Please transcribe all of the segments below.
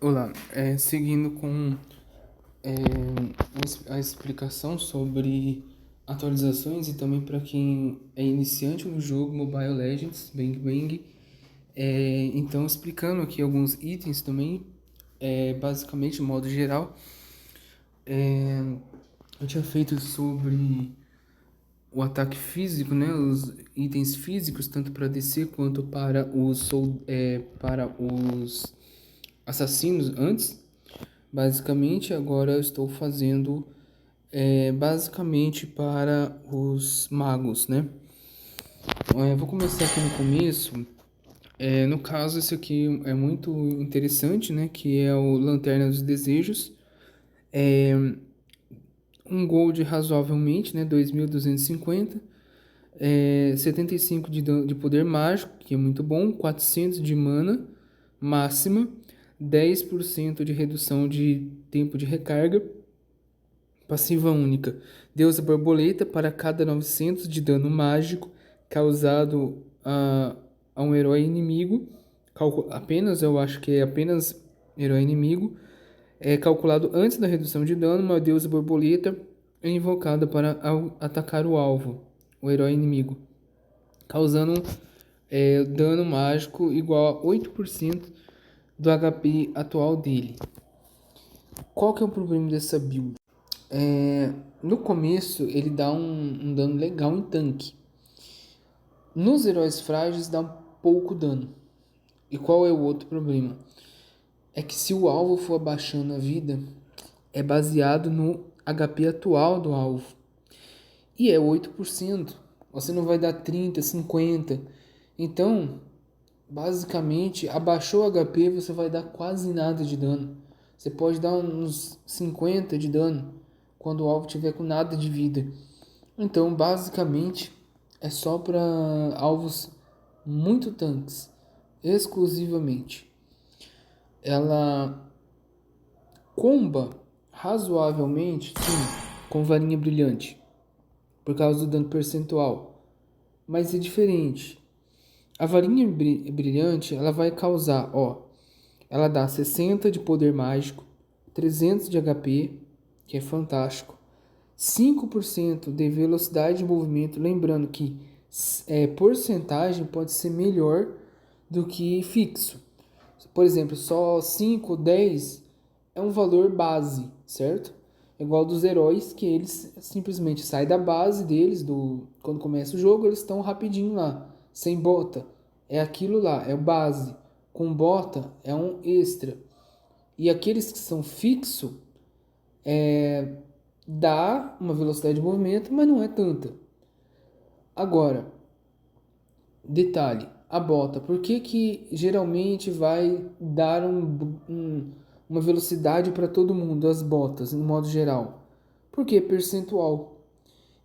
Olá, seguindo com é, a explicação sobre atualizações e também para quem é iniciante no jogo Mobile Legends, Bang Bang. Então, explicando aqui alguns itens também, basicamente, de modo geral, eu tinha feito sobre o ataque físico, né, os itens físicos, tanto para DC quanto para os assassinos antes. Basicamente, agora eu estou fazendo basicamente para os magos, né? Vou começar aqui no começo. No caso, esse aqui é muito interessante, né? Que é o Lanterna dos Desejos. Um gold razoavelmente, né? 2.250. 75 de poder mágico, que é muito bom. 400 de mana máxima. 10% de redução de tempo de recarga. Passiva única. Deusa borboleta para cada 900 de dano mágico causado a um herói inimigo. Apenas, eu acho que é apenas herói inimigo. É calculado antes da redução de dano. Uma deusa borboleta é invocada para atacar o alvo, o herói inimigo, causando dano mágico igual a 8% do HP atual dele. Qual que é o problema dessa build? No começo ele dá um dano legal em tanque. Nos heróis frágeis dá um pouco dano. E qual é o outro problema? É que se o alvo for abaixando a vida, é baseado no HP atual do alvo. E é 8%. Você não vai dar 30, 50. Então, basicamente, abaixou o HP, você vai dar quase nada de dano. Você pode dar uns 50 de dano quando o alvo tiver com nada de vida. Então, basicamente, é só para alvos muito tanques, exclusivamente. Ela comba razoavelmente, sim, com varinha brilhante, por causa do dano percentual. Mas é diferente. A varinha brilhante, ela vai causar, ela dá 60 de poder mágico, 300 de HP, que é fantástico. 5% de velocidade de movimento, lembrando que porcentagem pode ser melhor do que fixo. Por exemplo, só 5, 10 é um valor base, certo? É igual dos heróis, que eles simplesmente saem da base deles, quando começa o jogo, eles estão rapidinho lá, sem bota. É aquilo lá, é o base. Com bota é um extra. E aqueles que são fixo, dá uma velocidade de movimento, mas não é tanta. Agora, detalhe, a bota, por que que geralmente vai dar uma velocidade para todo mundo, as botas, no modo geral? Porque é percentual.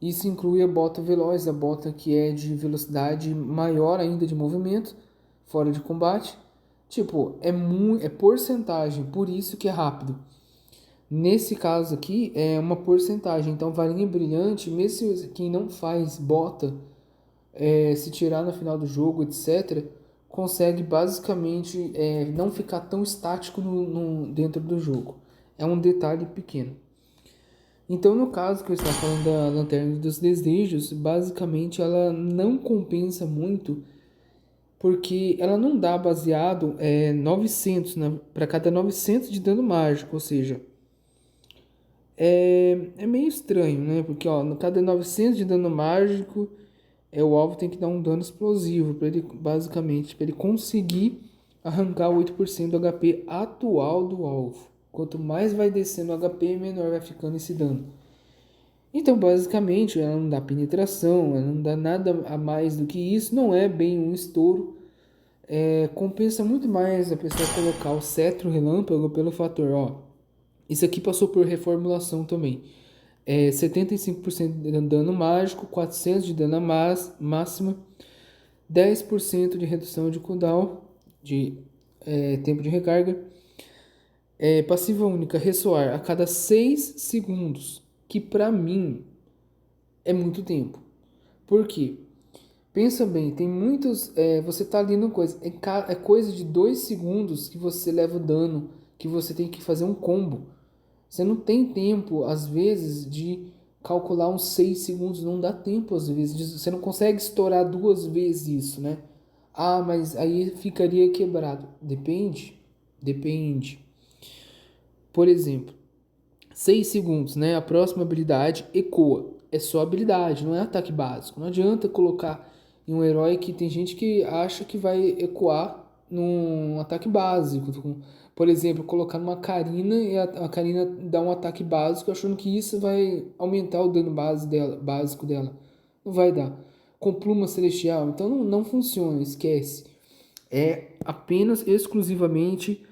Isso inclui a bota veloz, a bota que é de velocidade maior ainda de movimento, fora de combate. Tipo, é porcentagem, por isso que é rápido. Nesse caso aqui é uma porcentagem, então varinha brilhante, mesmo quem não faz bota, se tirar no final do jogo, etc., consegue basicamente não ficar tão estático dentro do jogo. É um detalhe pequeno. Então, no caso que eu estava falando da Lanterna dos Desejos, basicamente ela não compensa muito, porque ela não dá baseado 900 para cada 900 de dano mágico, ou seja, é meio estranho, né? Porque no cada 900 de dano mágico, o alvo tem que dar um dano explosivo para ele, basicamente, para ele conseguir arrancar 8% do HP atual do alvo. Quanto mais vai descendo o HP, menor vai ficando esse dano. Então, basicamente, ela não dá penetração, ela não dá nada a mais do que isso, não é bem um estouro. Compensa muito mais a pessoa colocar o cetro relâmpago pelo fator, isso aqui passou por reformulação também. 75% de dano mágico, 400 de dano máxima, 10% de redução de cooldown, de tempo de recarga. Passiva única, ressoar a cada 6 segundos, que pra mim é muito tempo. Por quê? Pensa bem, tem muitos. Você tá ali no coisa. É coisa de 2 segundos que você leva o dano que você tem que fazer um combo. Você não tem tempo, às vezes, de calcular uns 6 segundos. Não dá tempo, às vezes. Você não consegue estourar 2 vezes isso, né? Ah, mas aí ficaria quebrado. Depende. Depende. Por exemplo, 6 segundos, né? A próxima habilidade ecoa. É só habilidade, não é ataque básico. Não adianta colocar em um herói que tem gente que acha que vai ecoar num ataque básico. Por exemplo, colocar numa Karina e a Karina dá um ataque básico achando que isso vai aumentar o dano básico dela. Não vai dar. Com pluma celestial, então não funciona, esquece. É apenas exclusivamente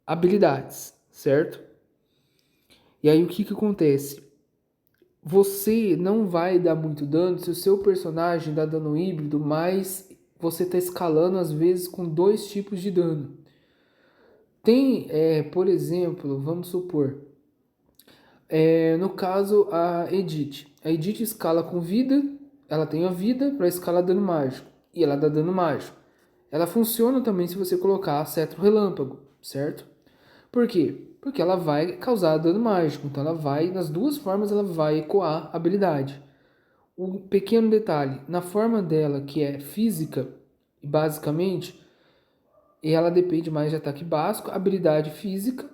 habilidades, certo? E aí o que acontece? Você não vai dar muito dano se o seu personagem dá dano híbrido, mas você está escalando às vezes com 2 tipos de dano. Tem, por exemplo, vamos supor, no caso a Edith. A Edith escala com vida, ela tem a vida para escalar dano mágico e ela dá dano mágico. Ela funciona também se você colocar cetro relâmpago, certo? Por quê? Porque ela vai causar dano mágico, então ela vai, nas 2 formas, ela vai ecoar a habilidade. Um pequeno detalhe, na forma dela, que é física, basicamente, ela depende mais de ataque básico, habilidade física,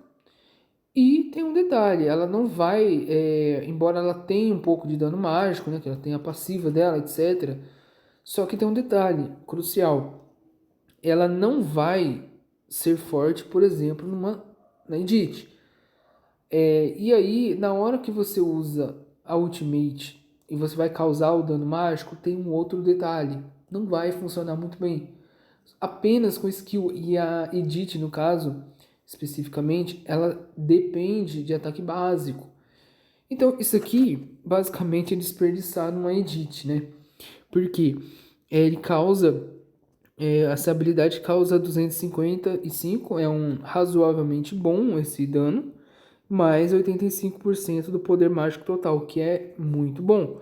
e tem um detalhe, ela não vai, embora ela tenha um pouco de dano mágico, né, que ela tem a passiva dela, etc., só que tem um detalhe crucial, ela não vai ser forte, por exemplo, na Edith. E aí, na hora que você usa a Ultimate e você vai causar o dano mágico, tem um outro detalhe. Não vai funcionar muito bem. Apenas com skill. E a Edith, no caso, especificamente, ela depende de ataque básico. Então, isso aqui, basicamente, é desperdiçar uma Edith, né? Porque ele causa... essa habilidade causa 255, é um razoavelmente bom esse dano, mais 85% do poder mágico total, que é muito bom.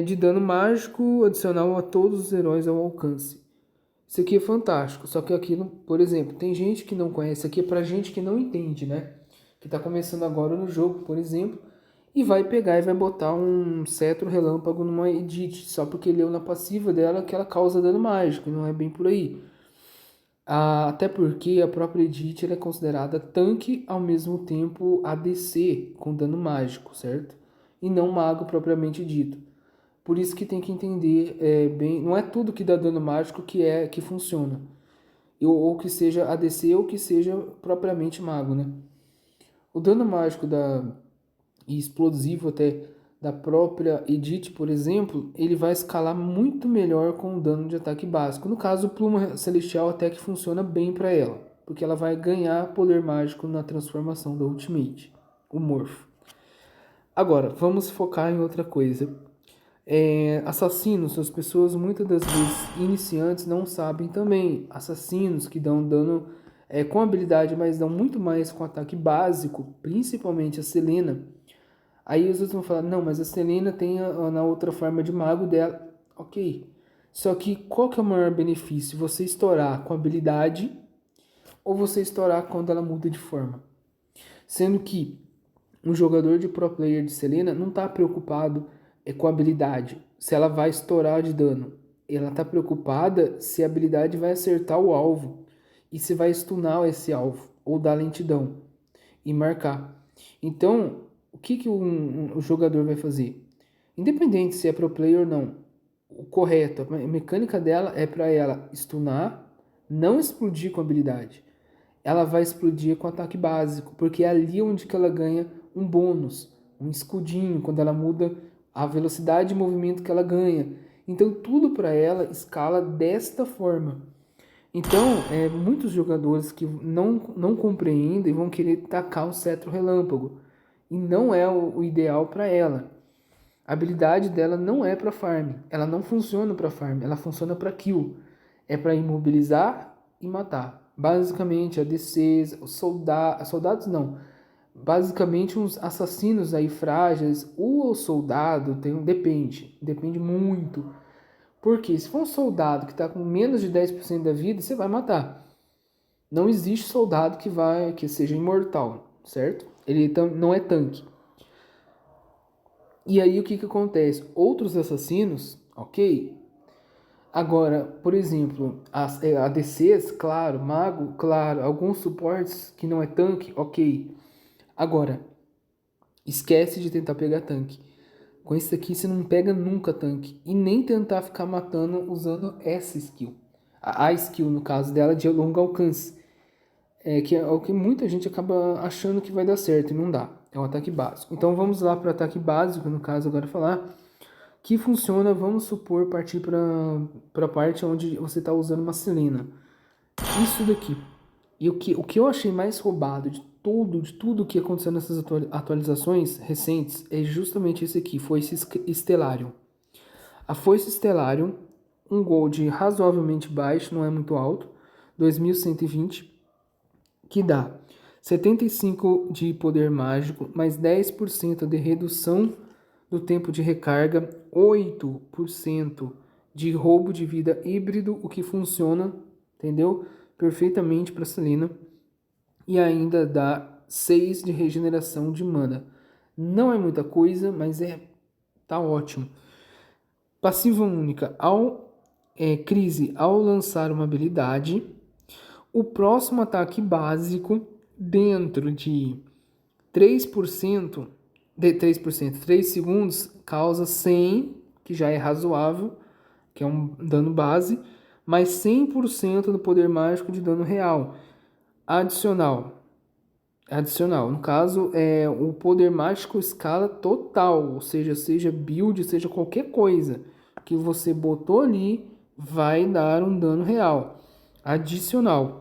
De dano mágico adicional a todos os heróis ao alcance. Isso aqui é fantástico, só que aqui, por exemplo, tem gente que não conhece, aqui é pra gente que não entende, né? Que tá começando agora no jogo, por exemplo, e vai pegar e vai botar um cetro relâmpago numa Edith, só porque leu na passiva dela que ela causa dano mágico, e não é bem por aí. Até porque a própria Edith ela é considerada tanque ao mesmo tempo ADC, com dano mágico, certo? E não mago propriamente dito. Por isso que tem que entender bem, não é tudo que dá dano mágico que funciona. Ou que seja ADC ou que seja propriamente mago, né? O dano mágico e explosivo até da própria Edith, por exemplo, ele vai escalar muito melhor com o dano de ataque básico. No caso, o Pluma Celestial até que funciona bem para ela, porque ela vai ganhar poder mágico na transformação da Ultimate, o Morph. Agora, vamos focar em outra coisa. Assassinos, as pessoas muitas das vezes iniciantes não sabem também. Assassinos que dão dano com habilidade, mas dão muito mais com ataque básico, principalmente a Selena. Aí os outros vão falar, não, mas a Selena tem na outra forma de mago dela. Ok. Só que qual que é o maior benefício? Você estourar com habilidade ou você estourar quando ela muda de forma? Sendo que um jogador de pro player de Selena não está preocupado com a habilidade, se ela vai estourar de dano. Ela está preocupada se a habilidade vai acertar o alvo e se vai stunar esse alvo ou dar lentidão e marcar. Então, o que o jogador vai fazer? Independente se é pro player ou não, o correto, a mecânica dela é para ela stunar, não explodir com habilidade. Ela vai explodir com ataque básico, porque é ali onde que ela ganha um bônus, um escudinho, quando ela muda a velocidade de movimento que ela ganha. Então tudo para ela escala desta forma. Então, muitos jogadores que não compreendem vão querer tacar o cetro relâmpago. E não é o ideal para ela. A habilidade dela não é para farm. Ela não funciona para farm. Ela funciona para kill. É para imobilizar e matar. Basicamente, ADCs, soldados não. Basicamente, uns assassinos aí frágeis. O soldado depende muito. Porque se for um soldado que está com menos de 10% da vida, você vai matar. Não existe soldado que seja imortal, certo? Ele não é tanque. E aí o que acontece? Outros assassinos, ok? Agora, por exemplo, as ADCs, claro, mago, claro, alguns suportes que não é tanque, ok. Agora, esquece de tentar pegar tanque. Com isso aqui você não pega nunca tanque. E nem tentar ficar matando usando essa skill. A skill, no caso dela, de longo alcance. Que é o que muita gente acaba achando que vai dar certo e não dá. É um ataque básico. Então vamos lá para o ataque básico, no caso agora falar. Que funciona, vamos supor, partir para a parte onde você está usando uma Selena. Isso daqui. E o que eu achei mais roubado de tudo que aconteceu nessas atualizações recentes é justamente esse aqui, Foice Stellarium. A Foice Stellarium, um gold razoavelmente baixo, não é muito alto, 2120, que dá 75 de poder mágico, mais 10% de redução do tempo de recarga, 8% de roubo de vida híbrido, o que funciona, entendeu? Perfeitamente para Selena. E ainda dá 6 de regeneração de mana. Não é muita coisa, mas tá ótimo. Passiva única. Crise ao lançar uma habilidade, o próximo ataque básico dentro de 3%, 3 segundos, causa 100, que já é razoável, que é um dano base, mais 100% do poder mágico de dano real. Adicional, no caso, o poder mágico escala total, ou seja build, seja qualquer coisa que você botou ali, vai dar um dano real. Adicional.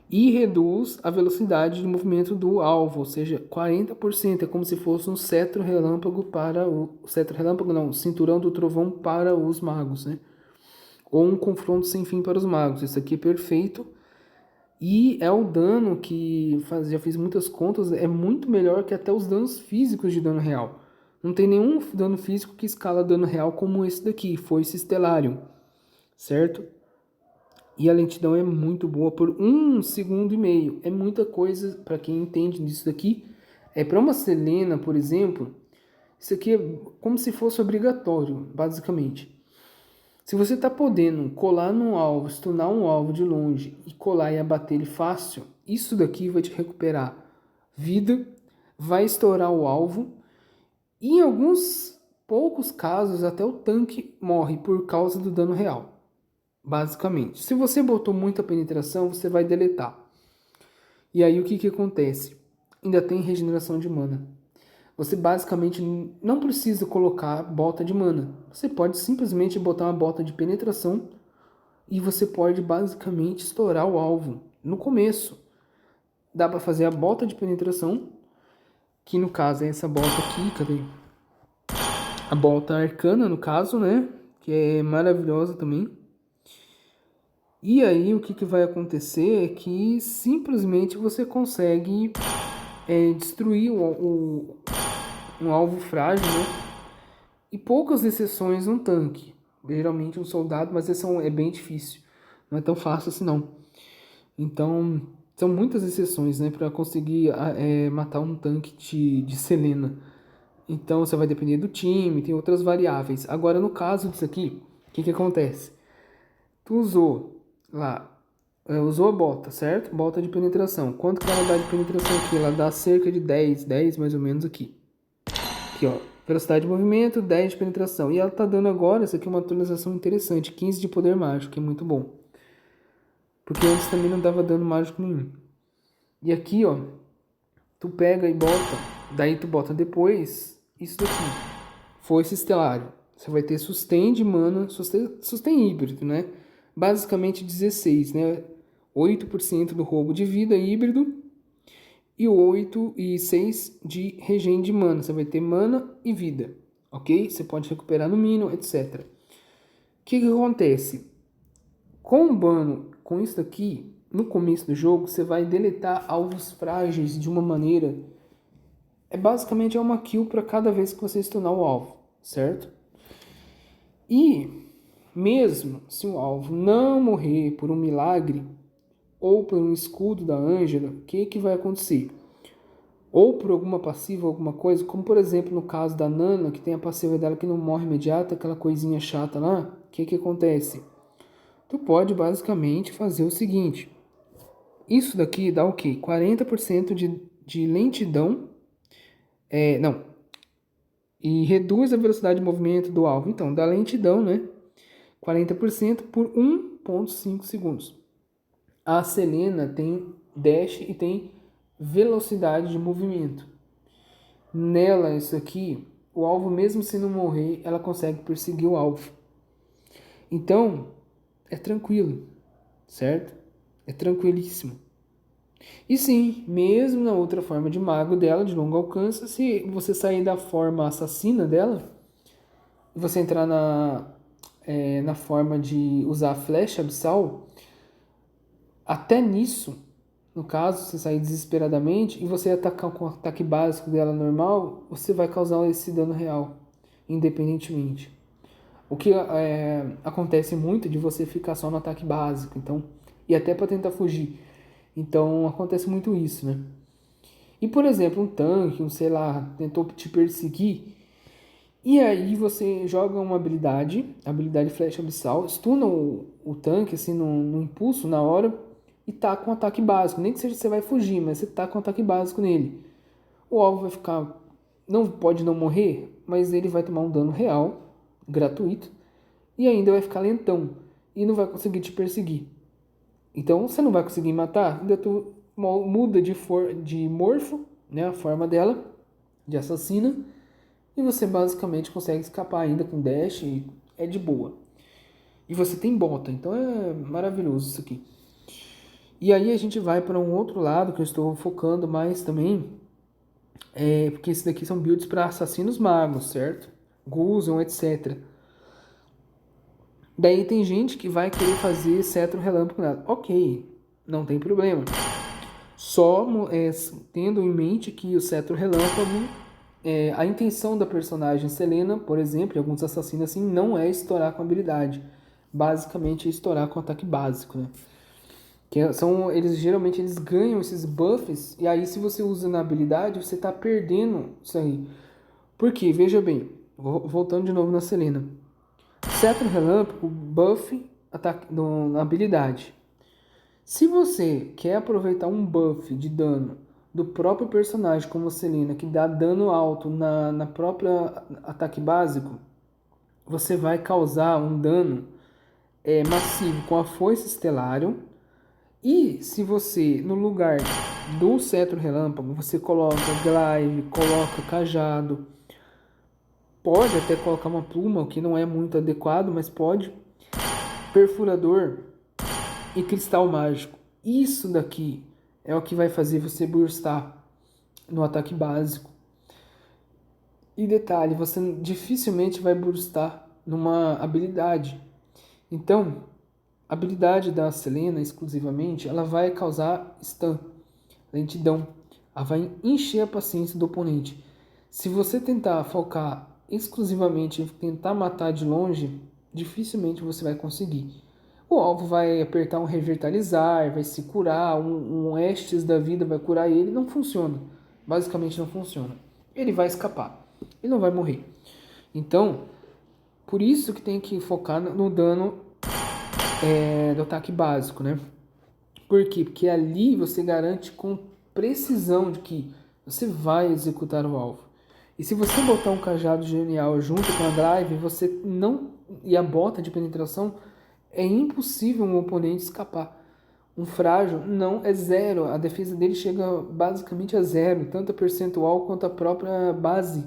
E reduz a velocidade de movimento do alvo, ou seja, 40%. É como se fosse um cetro relâmpago para o... Cetro relâmpago não, cinturão do trovão para os magos, né? Ou um confronto sem fim para os magos. Isso aqui é perfeito. E é o dano que já fiz muitas contas, é muito melhor que até os danos físicos de dano real. Não tem nenhum dano físico que escala dano real como esse daqui, Foice Stellarium, certo? E a lentidão é muito boa por 1,5 segundo. É muita coisa para quem entende disso daqui. Para uma Selena, por exemplo, isso aqui é como se fosse obrigatório, basicamente. Se você está podendo colar num alvo, stunar um alvo de longe e colar e abater ele fácil, isso daqui vai te recuperar vida, vai estourar o alvo e em alguns poucos casos até o tanque morre por causa do dano real. Basicamente, se você botou muita penetração, você vai deletar. E aí o que acontece? Ainda tem regeneração de mana. Você basicamente não precisa colocar bota de mana. Você pode simplesmente botar uma bota de penetração e você pode basicamente estourar o alvo no começo. Dá para fazer a bota de penetração, que no caso é essa bota aqui, cadê? A bota arcana no caso, né? Que é maravilhosa também. E aí o que vai acontecer é que simplesmente você consegue destruir um alvo frágil, né? E poucas exceções um tanque. Geralmente um soldado, mas esse é bem difícil. Não é tão fácil assim não. Então, são muitas exceções, né? Para conseguir matar um tanque de Selena. Então, você vai depender do time, tem outras variáveis. Agora, no caso disso aqui, o que acontece? Tu usou lá, usou a bota, certo? Bota de penetração. Quanto que ela dá de penetração aqui? Ela dá cerca de 10 mais ou menos aqui. Aqui, ó. Velocidade de movimento, 10 de penetração. E ela tá dando agora, isso aqui é uma atualização interessante, 15 de poder mágico, que é muito bom. Porque antes também não dava dano mágico nenhum. E aqui, ó, tu pega e bota, daí tu bota depois isso daqui. Foice Estelário. Você vai ter sustain de mana, sustain híbrido, né? Basicamente 16, né? 8% do roubo de vida híbrido e 8 e 6 de regen de mana. Você vai ter mana e vida, ok? Você pode recuperar no mínimo, etc. O que acontece? Com o bano, com isso daqui, no começo do jogo, você vai deletar alvos frágeis de uma maneira... basicamente uma kill para cada vez que você stunar o alvo, certo? E mesmo se o alvo não morrer por um milagre, ou por um escudo da Ângela, o que vai acontecer? Ou por alguma passiva, alguma coisa, como por exemplo no caso da Nana, que tem a passiva dela que não morre imediata, aquela coisinha chata lá, o que acontece? Tu pode basicamente fazer o seguinte, isso daqui dá o quê? 40% de lentidão, não, e reduz a velocidade de movimento do alvo, então dá lentidão, né? 40% por 1,5 segundos. A Selena tem dash e tem velocidade de movimento. Nela, isso aqui, o alvo mesmo se não morrer, ela consegue perseguir o alvo. Então, é tranquilo, certo? É tranquilíssimo. E sim, mesmo na outra forma de mago dela, de longo alcance, se você sair da forma assassina dela, e você entrar na forma de usar a flecha abissal, até nisso, no caso, você sair desesperadamente e você atacar com o ataque básico dela normal, você vai causar esse dano real, independentemente. O que acontece muito de você ficar só no ataque básico, então, e até para tentar fugir. Então acontece muito isso, né? E por exemplo, um tanque, sei lá, tentou te perseguir, e aí você joga uma habilidade flecha abissal, stuna o tanque assim no impulso, na hora, e tá com ataque básico. Nem que seja você vai fugir, mas você tá com ataque básico nele. O alvo vai ficar. Não pode não morrer, mas ele vai tomar um dano real, gratuito, e ainda vai ficar lentão. E não vai conseguir te perseguir. Então você não vai conseguir matar, ainda tu muda de morfo, né, a forma dela, de assassina, e você basicamente consegue escapar ainda com dash e é de boa. E você tem bota, então é maravilhoso isso aqui. E aí a gente vai para um outro lado que eu estou focando mais também, porque esses daqui são builds para assassinos magos, certo? Gusion, etc. Daí tem gente que vai querer fazer cetro relâmpago nada. Ok, não tem problema. Só tendo em mente que o cetro relâmpago, a intenção da personagem Selena, por exemplo, e alguns assassinos assim, não é estourar com habilidade. Basicamente é estourar com ataque básico, né? Eles geralmente eles ganham esses buffs, e aí se você usa na habilidade, você tá perdendo isso aí. Por quê? Veja bem, voltando de novo na Selena. Cetro relâmpago, buff, ataque na habilidade. Se você quer aproveitar um buff de dano do próprio personagem, como a Selena, que dá dano alto na própria ataque básico, você vai causar um dano massivo com a Foice Stellarium. E se você, no lugar do cetro relâmpago, você coloca glaive, coloca cajado, pode até colocar uma pluma, o que não é muito adequado, mas pode, perfurador e cristal mágico. Isso daqui é o que vai fazer você burstar no ataque básico. E detalhe, você dificilmente vai burstar numa habilidade. Então, a habilidade da Selena exclusivamente, ela vai causar stun, lentidão. Ela vai encher a paciência do oponente. Se você tentar focar exclusivamente em tentar matar de longe, dificilmente você vai conseguir. O alvo vai apertar um revitalizar, vai se curar, um Estes da vida vai curar ele. Não funciona. Basicamente não funciona. Ele vai escapar. Ele não vai morrer. Então, por isso que tem que focar no dano do ataque básico, né? Por quê? Porque ali você garante com precisão de que você vai executar o alvo. E se você botar um cajado genial junto com a drive, você não e a bota de penetração, é impossível um oponente escapar. Um frágil não é zero, a defesa dele chega basicamente a zero, tanto a percentual quanto a própria base.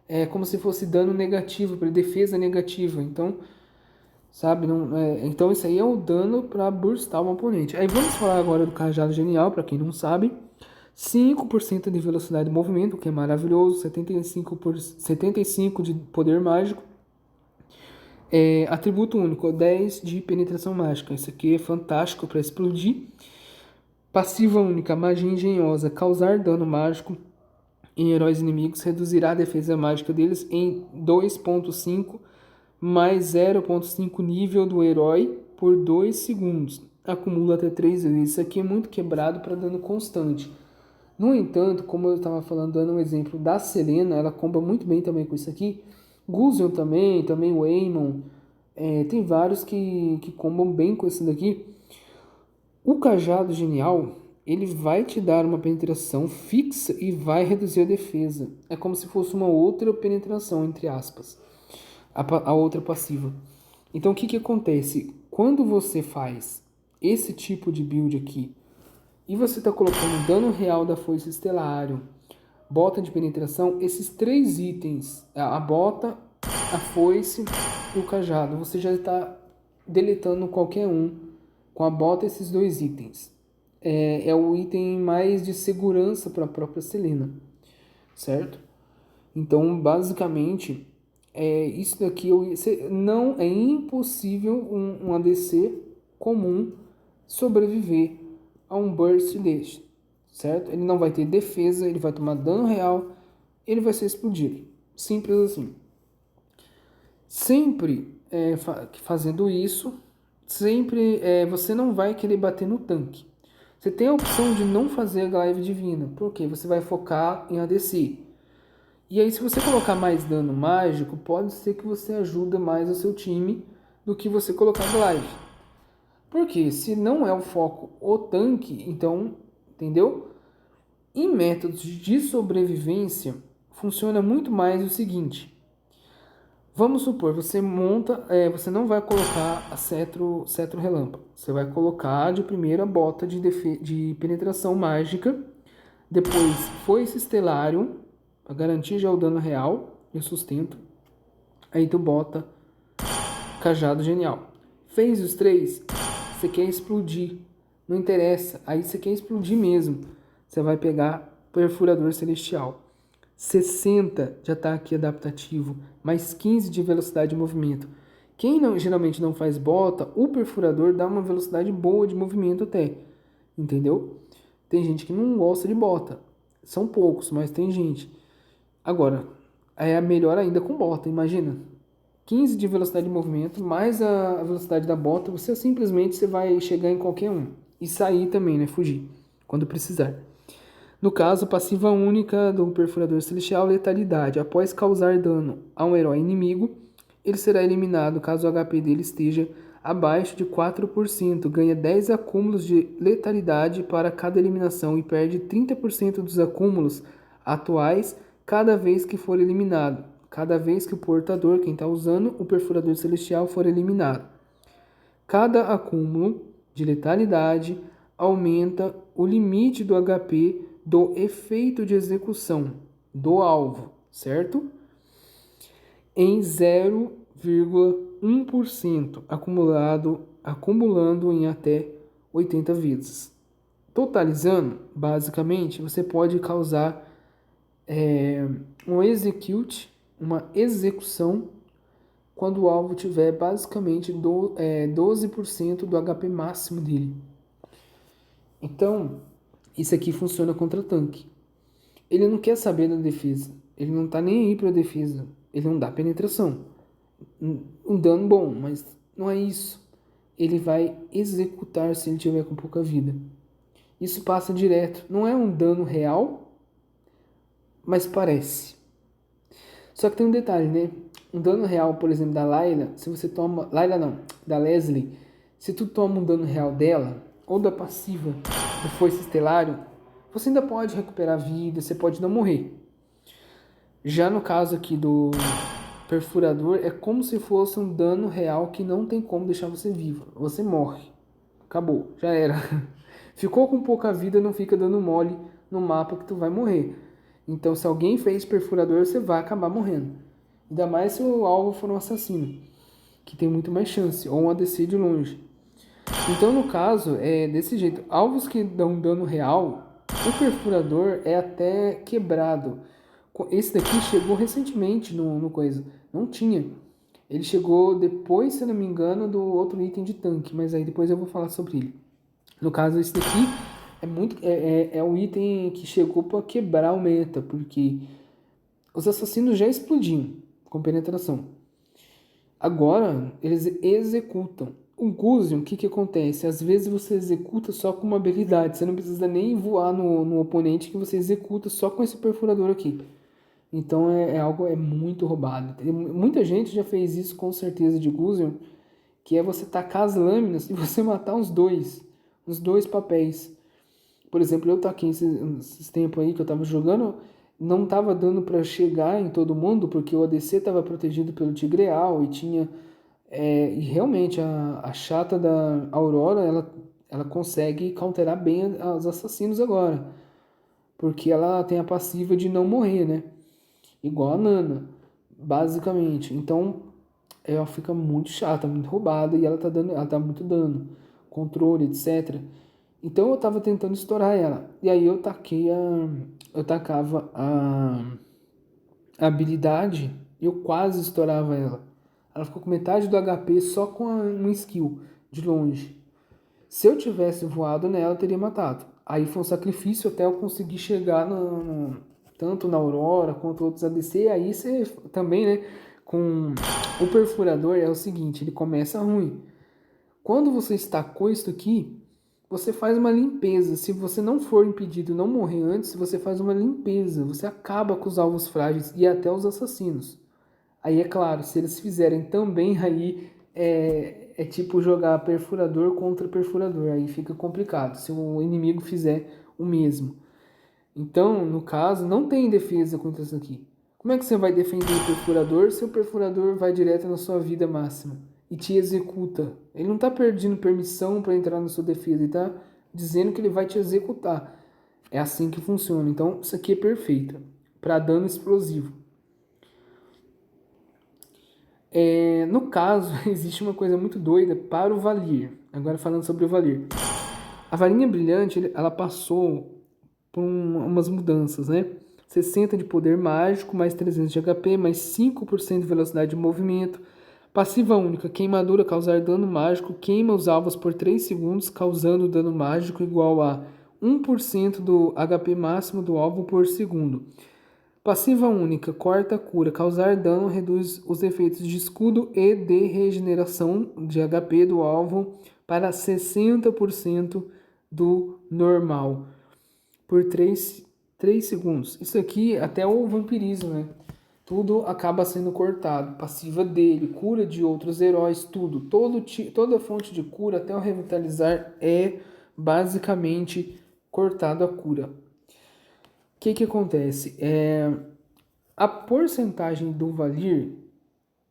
É como se fosse dano negativo, para defesa negativa. Então, sabe? Não, então isso aí é o dano para burstar um oponente. Aí vamos falar agora do cajado genial, para quem não sabe. 5% de velocidade de movimento, que é maravilhoso, 75 de poder mágico. Atributo único, 10 de penetração mágica. Isso aqui é fantástico para explodir. Passiva única, magia engenhosa, causar dano mágico em heróis inimigos, reduzirá a defesa mágica deles em 2,5 mais 0,5 nível do herói por 2 segundos. acumula até 3 vezes. Isso aqui é muito quebrado para dano constante. No entanto, como eu estava falando, dando um exemplo da Selena, ela comba muito bem também com isso aqui. Gusion também o Aemon. Tem vários que combam bem com esse daqui. O Cajado Genial, ele vai te dar uma penetração fixa e vai reduzir a defesa. É como se fosse uma outra penetração, entre aspas. A outra passiva. Então, o que acontece? Quando você faz esse tipo de build aqui, e você está colocando dano real da foice estelário, bota de penetração, esses 3 itens, a bota, a foice e o cajado, você já está deletando qualquer um com a bota esses 2 itens. É o item mais de segurança para a própria Selena, certo? Então, basicamente, isso daqui não é impossível um ADC comum sobreviver a um burst deste, certo? Ele não vai ter defesa, ele vai tomar dano real, ele vai ser explodido. Simples assim. Sempre fazendo isso, você não vai querer bater no tanque. Você tem a opção de não fazer a Glaive Divina, porque você vai focar em ADC. E aí, se você colocar mais dano mágico, pode ser que você ajude mais o seu time do que você colocar Glaive. Porque se não é o foco o tanque, então, entendeu? Em métodos de sobrevivência, funciona muito mais o seguinte. Vamos supor, você monta, você não vai colocar a cetro relâmpago. Você vai colocar de primeira bota de penetração mágica, depois foice estelário, para garantir já o dano real e o sustento. Aí tu bota cajado genial. Fez os 3, você quer explodir. Não interessa, aí você quer explodir mesmo. Você vai pegar perfurador celestial. 60 de ataque adaptativo, mais 15 de velocidade de movimento. Quem geralmente não faz bota, o perfurador dá uma velocidade boa de movimento até. Entendeu? Tem gente que não gosta de bota. São poucos, mas tem gente. Agora, é melhor ainda com bota, imagina. 15 de velocidade de movimento, mais a velocidade da bota, você vai chegar em qualquer um. E sair também, né? Fugir, quando precisar. No caso, passiva única do Perfurador Celestial, letalidade. Após causar dano a um herói inimigo, ele será eliminado caso o HP dele esteja abaixo de 4%. Ganha 10 acúmulos de letalidade para cada eliminação e perde 30% dos acúmulos atuais cada vez que for eliminado. Cada vez que o portador, quem está usando o Perfurador Celestial, for eliminado. Cada acúmulo de letalidade aumenta o limite do HP do efeito de execução do alvo, certo? Em 0,1% acumulando em até 80 vezes. Totalizando, basicamente, você pode causar uma execução, quando o alvo tiver basicamente 12% do HP máximo dele. Então, isso aqui funciona contra tanque. Ele não quer saber da defesa. Ele não tá nem aí pra defesa. Ele não dá penetração. Um dano bom, mas não é isso. Ele vai executar se ele tiver com pouca vida. Isso passa direto. Não é um dano real, mas parece. Só que tem um detalhe, né? Um dano real, por exemplo, da Layla, se você toma... Layla não, da Leslie. Se tu toma um dano real dela, ou da passiva do foice estelário, você ainda pode recuperar a vida, você pode não morrer. Já no caso aqui do perfurador, é como se fosse um dano real que não tem como deixar você vivo. Você morre. Acabou, já era. Ficou com pouca vida, não fica dando mole no mapa que tu vai morrer. Então, se alguém fez perfurador, você vai acabar morrendo. Ainda mais se o alvo for um assassino, que tem muito mais chance, ou um ADC de longe. Então, no caso, é desse jeito. Alvos que dão dano real, o perfurador é até quebrado. Esse daqui chegou recentemente no coisa. Não tinha. Ele chegou depois, se eu não me engano, do outro item de tanque. Mas aí depois eu vou falar sobre ele. No caso, esse daqui é um item que chegou para quebrar o meta. Porque os assassinos já explodiam com penetração. Agora, eles executam. O Gusion, o que que acontece? Às vezes você executa só com uma habilidade, você não precisa nem voar no oponente, que você executa só com esse perfurador aqui. Então é muito roubado. Muita gente já fez isso com certeza de Gusion, que é você tacar as lâminas e você matar os dois papéis. Por exemplo, eu taquei esses tempos aí que eu tava jogando, não tava dando para chegar em todo mundo, porque o ADC tava protegido pelo Tigreal e tinha e realmente a chata da Aurora, ela consegue counterar bem os assassinos agora. Porque ela tem a passiva de não morrer, né? Igual a Nana, basicamente. Então, ela fica muito chata, muito roubada e ela tá muito dano. Controle, etc. Então eu tava tentando estourar ela. E aí eu tacava a habilidade e eu quase estourava ela. Ela ficou com metade do HP só com um skill de longe. Se eu tivesse voado nela, eu teria matado. Aí foi um sacrifício até eu conseguir chegar tanto na Aurora quanto outros ADC. Aí você também, né? Com o perfurador é o seguinte, ele começa ruim. Quando você estacou isso aqui, você faz uma limpeza. Se você não for impedido não morrer antes, você faz uma limpeza. Você acaba com os alvos frágeis e até os assassinos. Aí é claro, se eles fizerem também, aí é tipo jogar perfurador contra perfurador. Aí fica complicado se o inimigo fizer o mesmo. Então, no caso, não tem defesa contra isso aqui. Como é que você vai defender o perfurador se o perfurador vai direto na sua vida máxima e te executa? Ele não está perdendo permissão para entrar na sua defesa, ele está dizendo que ele vai te executar. É assim que funciona. Então, isso aqui é perfeito para dano explosivo. No caso, existe uma coisa muito doida para o Valir. Agora falando sobre o Valir. A varinha brilhante, ela passou por umas mudanças, né? 60 de poder mágico, mais 300 de HP, mais 5% de velocidade de movimento. Passiva única, queimadura, causar dano mágico, queima os alvos por 3 segundos, causando dano mágico igual a 1% do HP máximo do alvo por segundo. Passiva única, corta a cura, causar dano, reduz os efeitos de escudo e de regeneração de HP do alvo para 60% do normal por 3 segundos. Isso aqui até o vampirismo, né? Tudo acaba sendo cortado. Passiva dele, cura de outros heróis, tudo. Toda fonte de cura, até o revitalizar, é basicamente cortado a cura. O que acontece? A porcentagem do Valir,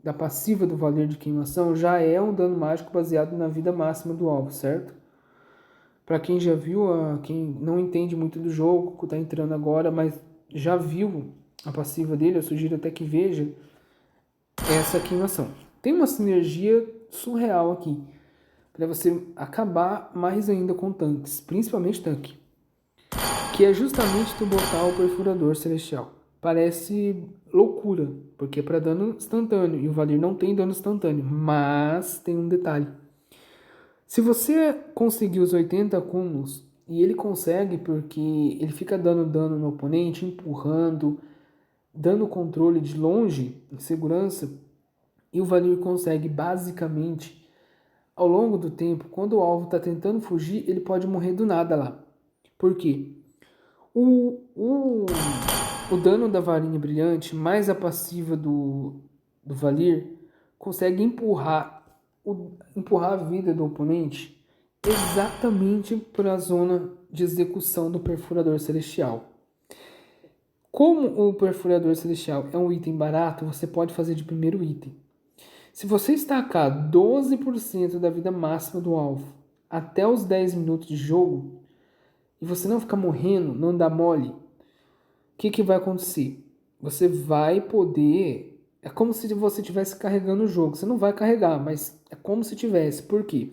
da passiva do Valir de queimação, já é um dano mágico baseado na vida máxima do alvo, certo? Para quem já viu, quem não entende muito do jogo, está entrando agora, mas já viu a passiva dele, eu sugiro até que veja essa queimação. Tem uma sinergia surreal aqui, para você acabar mais ainda com tanques, principalmente tanque, que é justamente tu botar o perfurador celestial. Parece loucura, porque é para dano instantâneo, e o Valir não tem dano instantâneo, mas tem um detalhe. Se você conseguir os 80 acúmulos, e ele consegue porque ele fica dando dano no oponente, empurrando, dando controle de longe, em segurança, e o Valir consegue basicamente, ao longo do tempo, quando o alvo está tentando fugir, ele pode morrer do nada lá. Por quê? O dano da varinha brilhante, mais a passiva do Valir, consegue empurrar a vida do oponente exatamente para a zona de execução do perfurador celestial. Como o perfurador celestial é um item barato, você pode fazer de primeiro item. Se você estacar 12% da vida máxima do alvo até os 10 minutos de jogo, e você não ficar morrendo, não dá mole, o que vai acontecer? Você vai poder... É como se você estivesse carregando o jogo. Você não vai carregar, mas é como se tivesse. Por quê?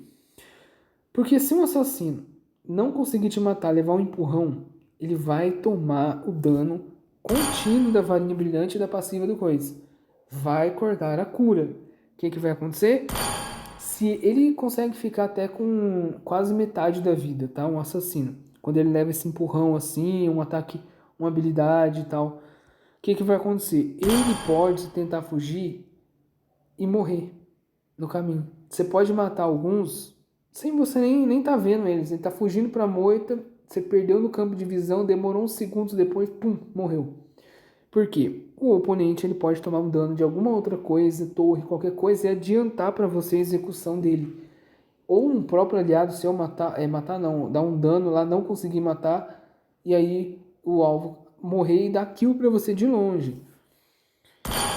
Porque se um assassino não conseguir te matar, levar um empurrão, ele vai tomar o dano contínuo da varinha brilhante e da passiva do coisa. Vai cortar a cura. O que vai acontecer? Se ele consegue ficar até com quase metade da vida, tá? Um assassino. Quando ele leva esse empurrão assim, um ataque, uma habilidade e tal. O que vai acontecer? Ele pode tentar fugir e morrer no caminho. você pode matar alguns sem você nem tá vendo eles. Ele tá fugindo pra moita, você perdeu no campo de visão, demorou uns segundos depois, pum, morreu. Por quê? O oponente ele pode tomar um dano de alguma outra coisa, torre, qualquer coisa, e adiantar para você a execução dele. Ou um próprio aliado seu matar não, dar um dano lá, não conseguir matar, e aí o alvo morrer e dar kill para você de longe.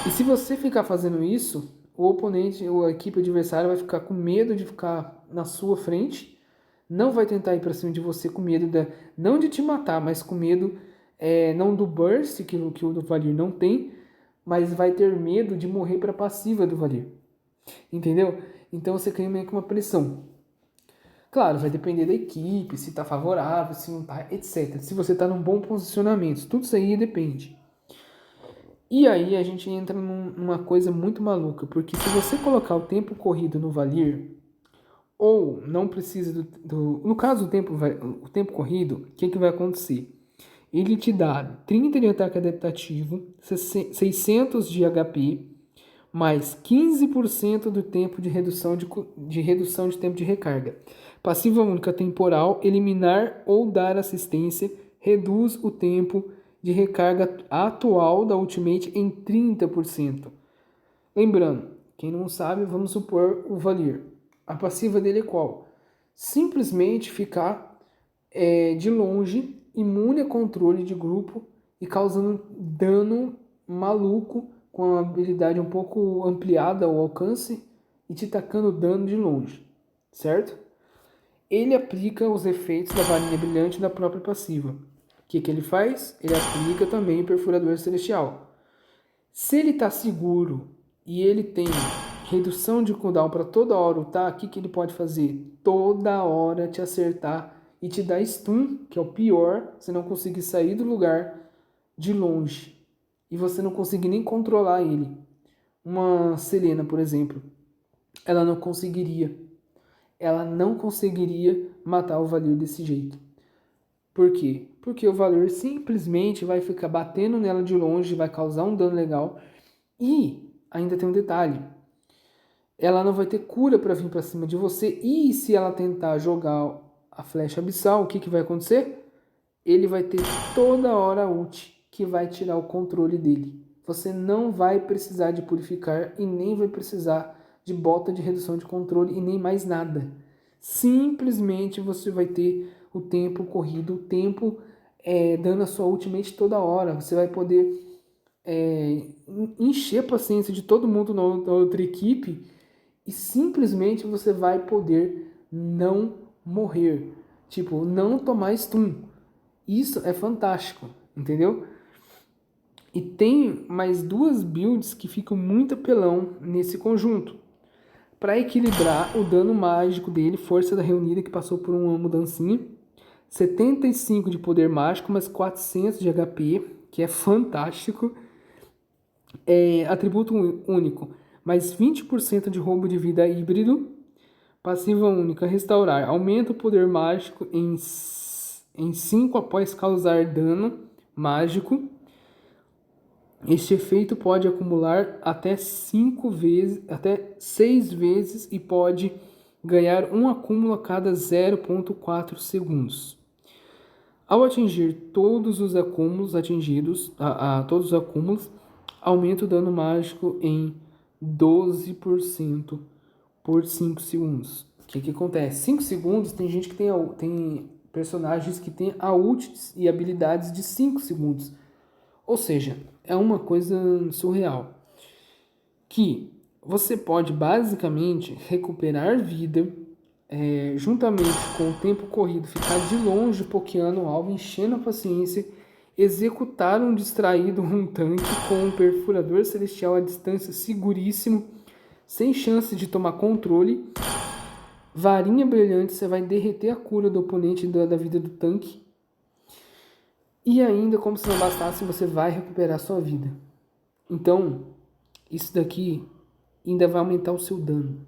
E se você ficar fazendo isso, o oponente ou a equipe adversária vai ficar com medo de ficar na sua frente, não vai tentar ir para cima de você com medo, não de te matar, mas com medo não do burst, que o do Valir não tem, mas vai ter medo de morrer para a passiva do Valir. Entendeu? Então você cria meio que uma pressão. Claro, vai depender da equipe, se está favorável, se não está, etc. Se você está num bom posicionamento, tudo isso aí depende. E aí a gente entra numa coisa muito maluca, porque se você colocar o tempo corrido no Valir, ou não precisa no caso o tempo corrido, o que vai acontecer? Ele te dá 30 de ataque adaptativo, 600 de HP, mais 15% do tempo de redução de tempo de recarga. Passiva única temporal, eliminar ou dar assistência, reduz o tempo de recarga atual da Ultimate em 30%. Lembrando, quem não sabe, vamos supor o Valir. A passiva dele é qual? Simplesmente ficar de longe, imune a controle de grupo e causando dano maluco com a habilidade um pouco ampliada ao alcance e te tacando dano de longe, certo? Ele aplica os efeitos da varinha brilhante da própria passiva. O que ele faz? Ele aplica também o Perfurador Celestial. Se ele está seguro e ele tem redução de cooldown para toda hora ultar, o que ele pode fazer? Toda hora te acertar e te dar stun, que é o pior, você não conseguir sair do lugar de longe. E você não conseguir nem controlar ele. Uma Selena, por exemplo, ela não conseguiria matar o Valir desse jeito. Por quê? Porque o Valir simplesmente vai ficar batendo nela de longe, vai causar um dano legal. E ainda tem um detalhe. Ela não vai ter cura para vir para cima de você. E se ela tentar jogar a flecha abissal, o que vai acontecer? Ele vai ter toda hora ult que vai tirar o controle dele. Você não vai precisar de purificar e nem vai precisar de bota de redução de controle e nem mais nada. Simplesmente você vai ter o tempo corrido, o tempo dando a sua ultimate toda hora. Você vai poder encher a paciência de todo mundo na outra equipe e simplesmente você vai poder não morrer. Tipo, não tomar stun. Isso é fantástico, entendeu? E tem mais duas builds que ficam muito apelão nesse conjunto. Para equilibrar o dano mágico dele, Força da Reunida, que passou por uma mudancinha. 75 de poder mágico, mais 400 de HP, que é fantástico. Atributo único, mais 20% de roubo de vida híbrido. Passiva única, restaurar. Aumenta o poder mágico em 5 após causar dano mágico. Este efeito pode acumular até 6 vezes e pode ganhar um acúmulo a cada 0,4 segundos. Ao atingir todos os acúmulos aumenta o dano mágico em 12% por 5 segundos. O que acontece? 5 segundos, tem gente que tem personagens que tem a ult e habilidades de 5 segundos. Ou seja, é uma coisa surreal. Que você pode basicamente recuperar vida juntamente com o tempo corrido, ficar de longe pokeando o alvo, enchendo a paciência, executar um distraído, um tanque com um Perfurador Celestial à distância seguríssimo, sem chance de tomar controle. Varinha brilhante, você vai derreter a cura do oponente da vida do tanque. E ainda, como se não bastasse, você vai recuperar sua vida. Então, isso daqui ainda vai aumentar o seu dano.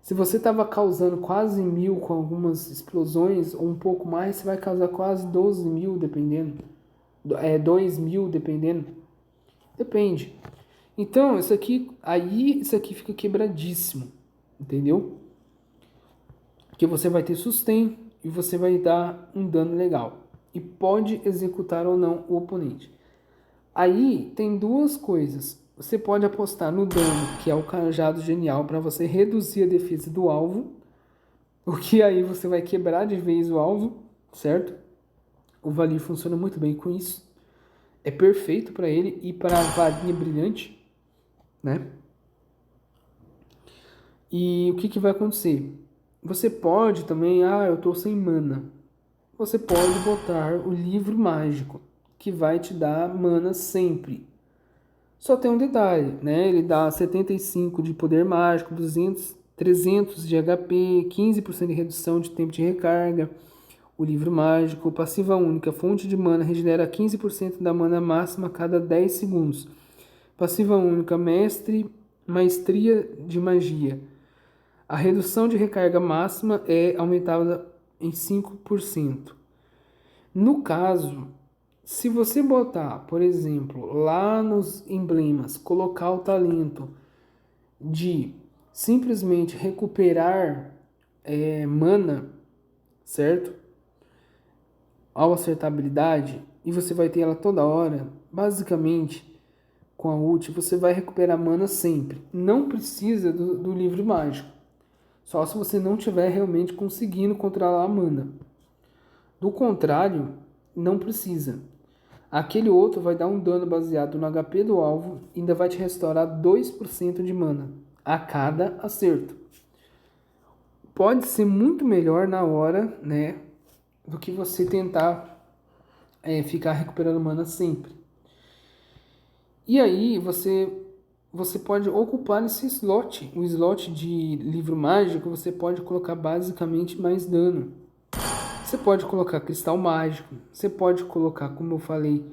Se você estava causando quase 1000 com algumas explosões, ou um pouco mais, você vai causar quase 12.000, dependendo. 2.000, dependendo. Depende. Então, isso aqui fica quebradíssimo. entendeu? Que você vai ter sustain e você vai dar um dano legal. E pode executar ou não o oponente. Aí tem duas coisas. Você pode apostar no dano, que é o cajado genial, para você reduzir a defesa do alvo. O que aí você vai quebrar de vez o alvo, certo? O Valir funciona muito bem com isso. É perfeito para ele e para a varinha brilhante, né? E o que vai acontecer? Você pode também, eu tô sem mana. Você pode botar o livro mágico, que vai te dar mana sempre. Só tem um detalhe, né? Ele dá 75 de poder mágico, 300 de HP, 15% de redução de tempo de recarga. O livro mágico, passiva única, fonte de mana, regenera 15% da mana máxima a cada 10 segundos. Passiva única, maestria de magia. A redução de recarga máxima é aumentada em 5%. No caso, se você botar, por exemplo, lá nos emblemas, colocar o talento de simplesmente recuperar mana, certo? Ao acertar a habilidade, e você vai ter ela toda hora, basicamente, com a ult, você vai recuperar mana sempre. Não precisa do livro mágico. Só se você não estiver realmente conseguindo controlar a mana. Do contrário, não precisa. Aquele outro vai dar um dano baseado no HP do alvo e ainda vai te restaurar 2% de mana a cada acerto. Pode ser muito melhor na hora, né, do que você tentar ficar recuperando mana sempre. E aí você pode ocupar esse slot, o slot de livro mágico, você pode colocar basicamente mais dano. Você pode colocar cristal mágico, você pode colocar, como eu falei,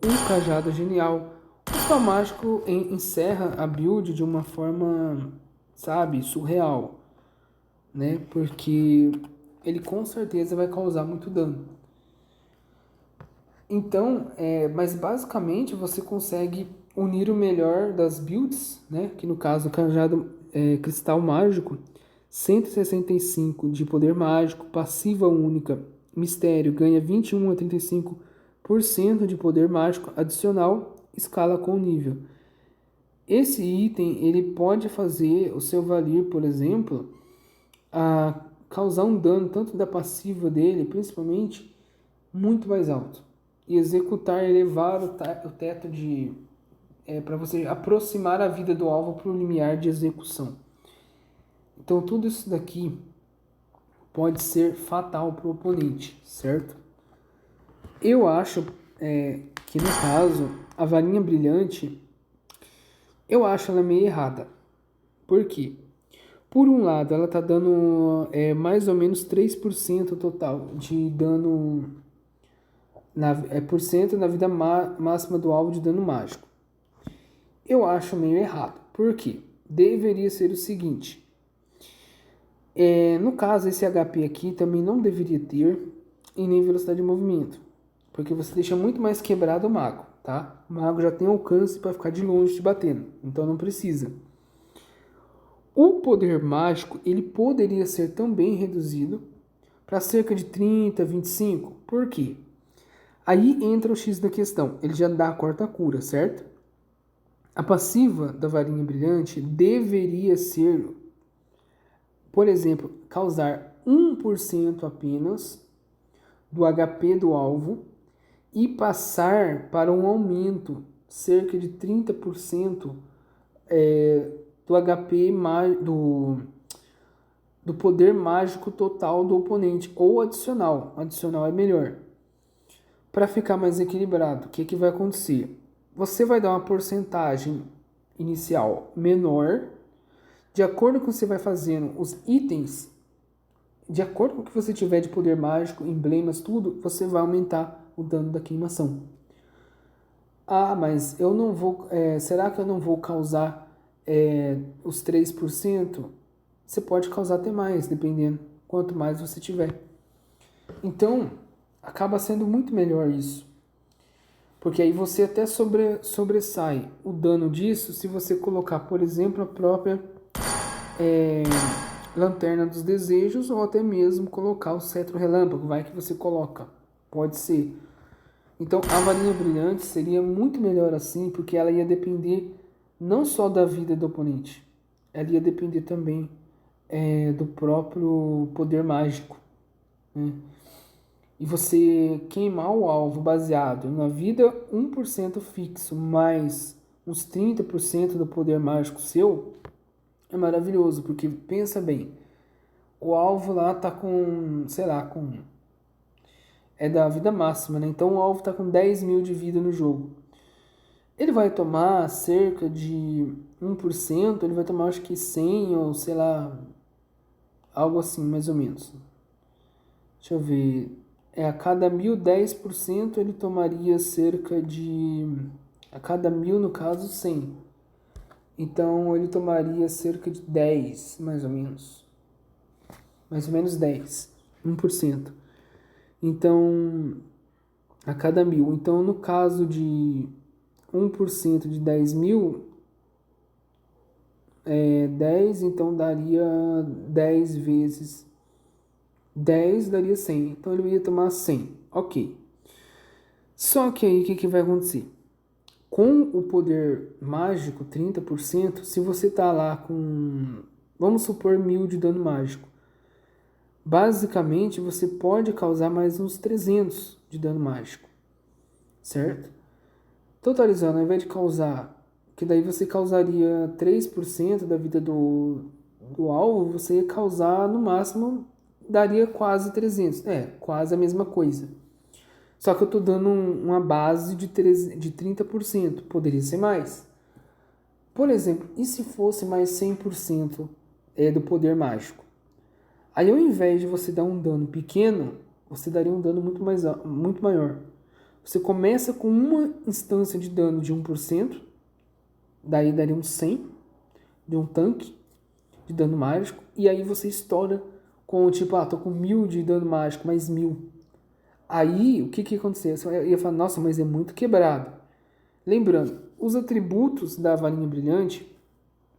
um cajado genial. O cristal mágico encerra a build de uma forma, sabe, surreal, né? Porque ele com certeza vai causar muito dano. Então, mas basicamente você consegue unir o melhor das builds, né? Que no caso o cajado cristal mágico, 165 de poder mágico, passiva única, mistério, ganha 21 a 35% de poder mágico adicional, escala com nível. Esse item ele pode fazer o seu Valir, por exemplo, a causar um dano tanto da passiva dele, principalmente, muito mais alto. E executar, elevar o teto de para você aproximar a vida do alvo para o limiar de execução. Então tudo isso daqui pode ser fatal para o oponente, certo? Eu acho que no caso a varinha brilhante, eu acho ela meio errada. Por quê? Por um lado, ela tá dando mais ou menos 3% total de dano por cento na vida máxima do alvo de dano mágico. Eu acho meio errado. Por quê? Deveria ser o seguinte. No caso, esse HP aqui também não deveria ter e nem velocidade de movimento. Porque você deixa muito mais quebrado o mago, tá? O mago já tem alcance para ficar de longe te batendo. Então não precisa. O poder mágico, ele poderia ser também reduzido para cerca de 30, 25. Por quê? Aí entra o X da questão. Ele já dá a quarta cura, certo? A passiva da varinha brilhante deveria ser, por exemplo, causar 1% apenas do HP do alvo e passar para um aumento, cerca de 30% do HP do poder mágico total do oponente, ou adicional. Adicional é melhor. Para ficar mais equilibrado, o que vai acontecer? Você vai dar uma porcentagem inicial menor, de acordo com que você vai fazendo os itens, de acordo com o que você tiver de poder mágico, emblemas, tudo, você vai aumentar o dano da queimação. Mas eu não vou. Será que eu não vou causar os 3%? Você pode causar até mais, dependendo quanto mais você tiver. Então, acaba sendo muito melhor isso. Porque aí você até sobressai o dano disso se você colocar, por exemplo, a própria Lanterna dos Desejos ou até mesmo colocar o Cetro Relâmpago, vai que você coloca, pode ser. Então a Varinha Brilhante seria muito melhor assim, porque ela ia depender não só da vida do oponente, ela ia depender também do próprio poder mágico, né? E você queimar o alvo baseado na vida 1% fixo mais uns 30% do poder mágico seu, é maravilhoso, porque pensa bem, o alvo lá tá com, sei lá, é da vida máxima, né? Então o alvo tá com 10.000 de vida no jogo. Ele vai tomar cerca de 1%, ele vai tomar acho que 100 ou sei lá, algo assim, mais ou menos. Deixa eu ver. A cada 1.000, 10% ele tomaria cerca de... A cada 1.000, no caso, 100. Então ele tomaria cerca de 10, mais ou menos. Mais ou menos 10. 1%. Então, a cada 1.000. Então, no caso de 1% de 10.000, 10, então daria 10 vezes 10 daria 100. Então ele ia tomar 100. Ok. Só que aí o que vai acontecer? Com o poder mágico, 30%, se você tá lá com, vamos supor, 1.000 de dano mágico, basicamente você pode causar mais uns 300 de dano mágico, certo? Totalizando, ao invés de causar, que daí você causaria 3% da vida do alvo, você ia causar no máximo, daria quase 300. Quase a mesma coisa. Só que eu estou dando uma base de 30%. Poderia ser mais. Por exemplo, e se fosse mais 100% do poder mágico? Aí ao invés de você dar um dano pequeno, você daria um dano muito maior. Você começa com uma instância de dano de 1%, daí daria um 100 de um tanque de dano mágico, e aí você estoura com tipo, tô com 1.000 de dano mágico, mais 1.000. Aí, o que acontecia? Eu ia falar, nossa, mas é muito quebrado. Lembrando, os atributos da varinha brilhante,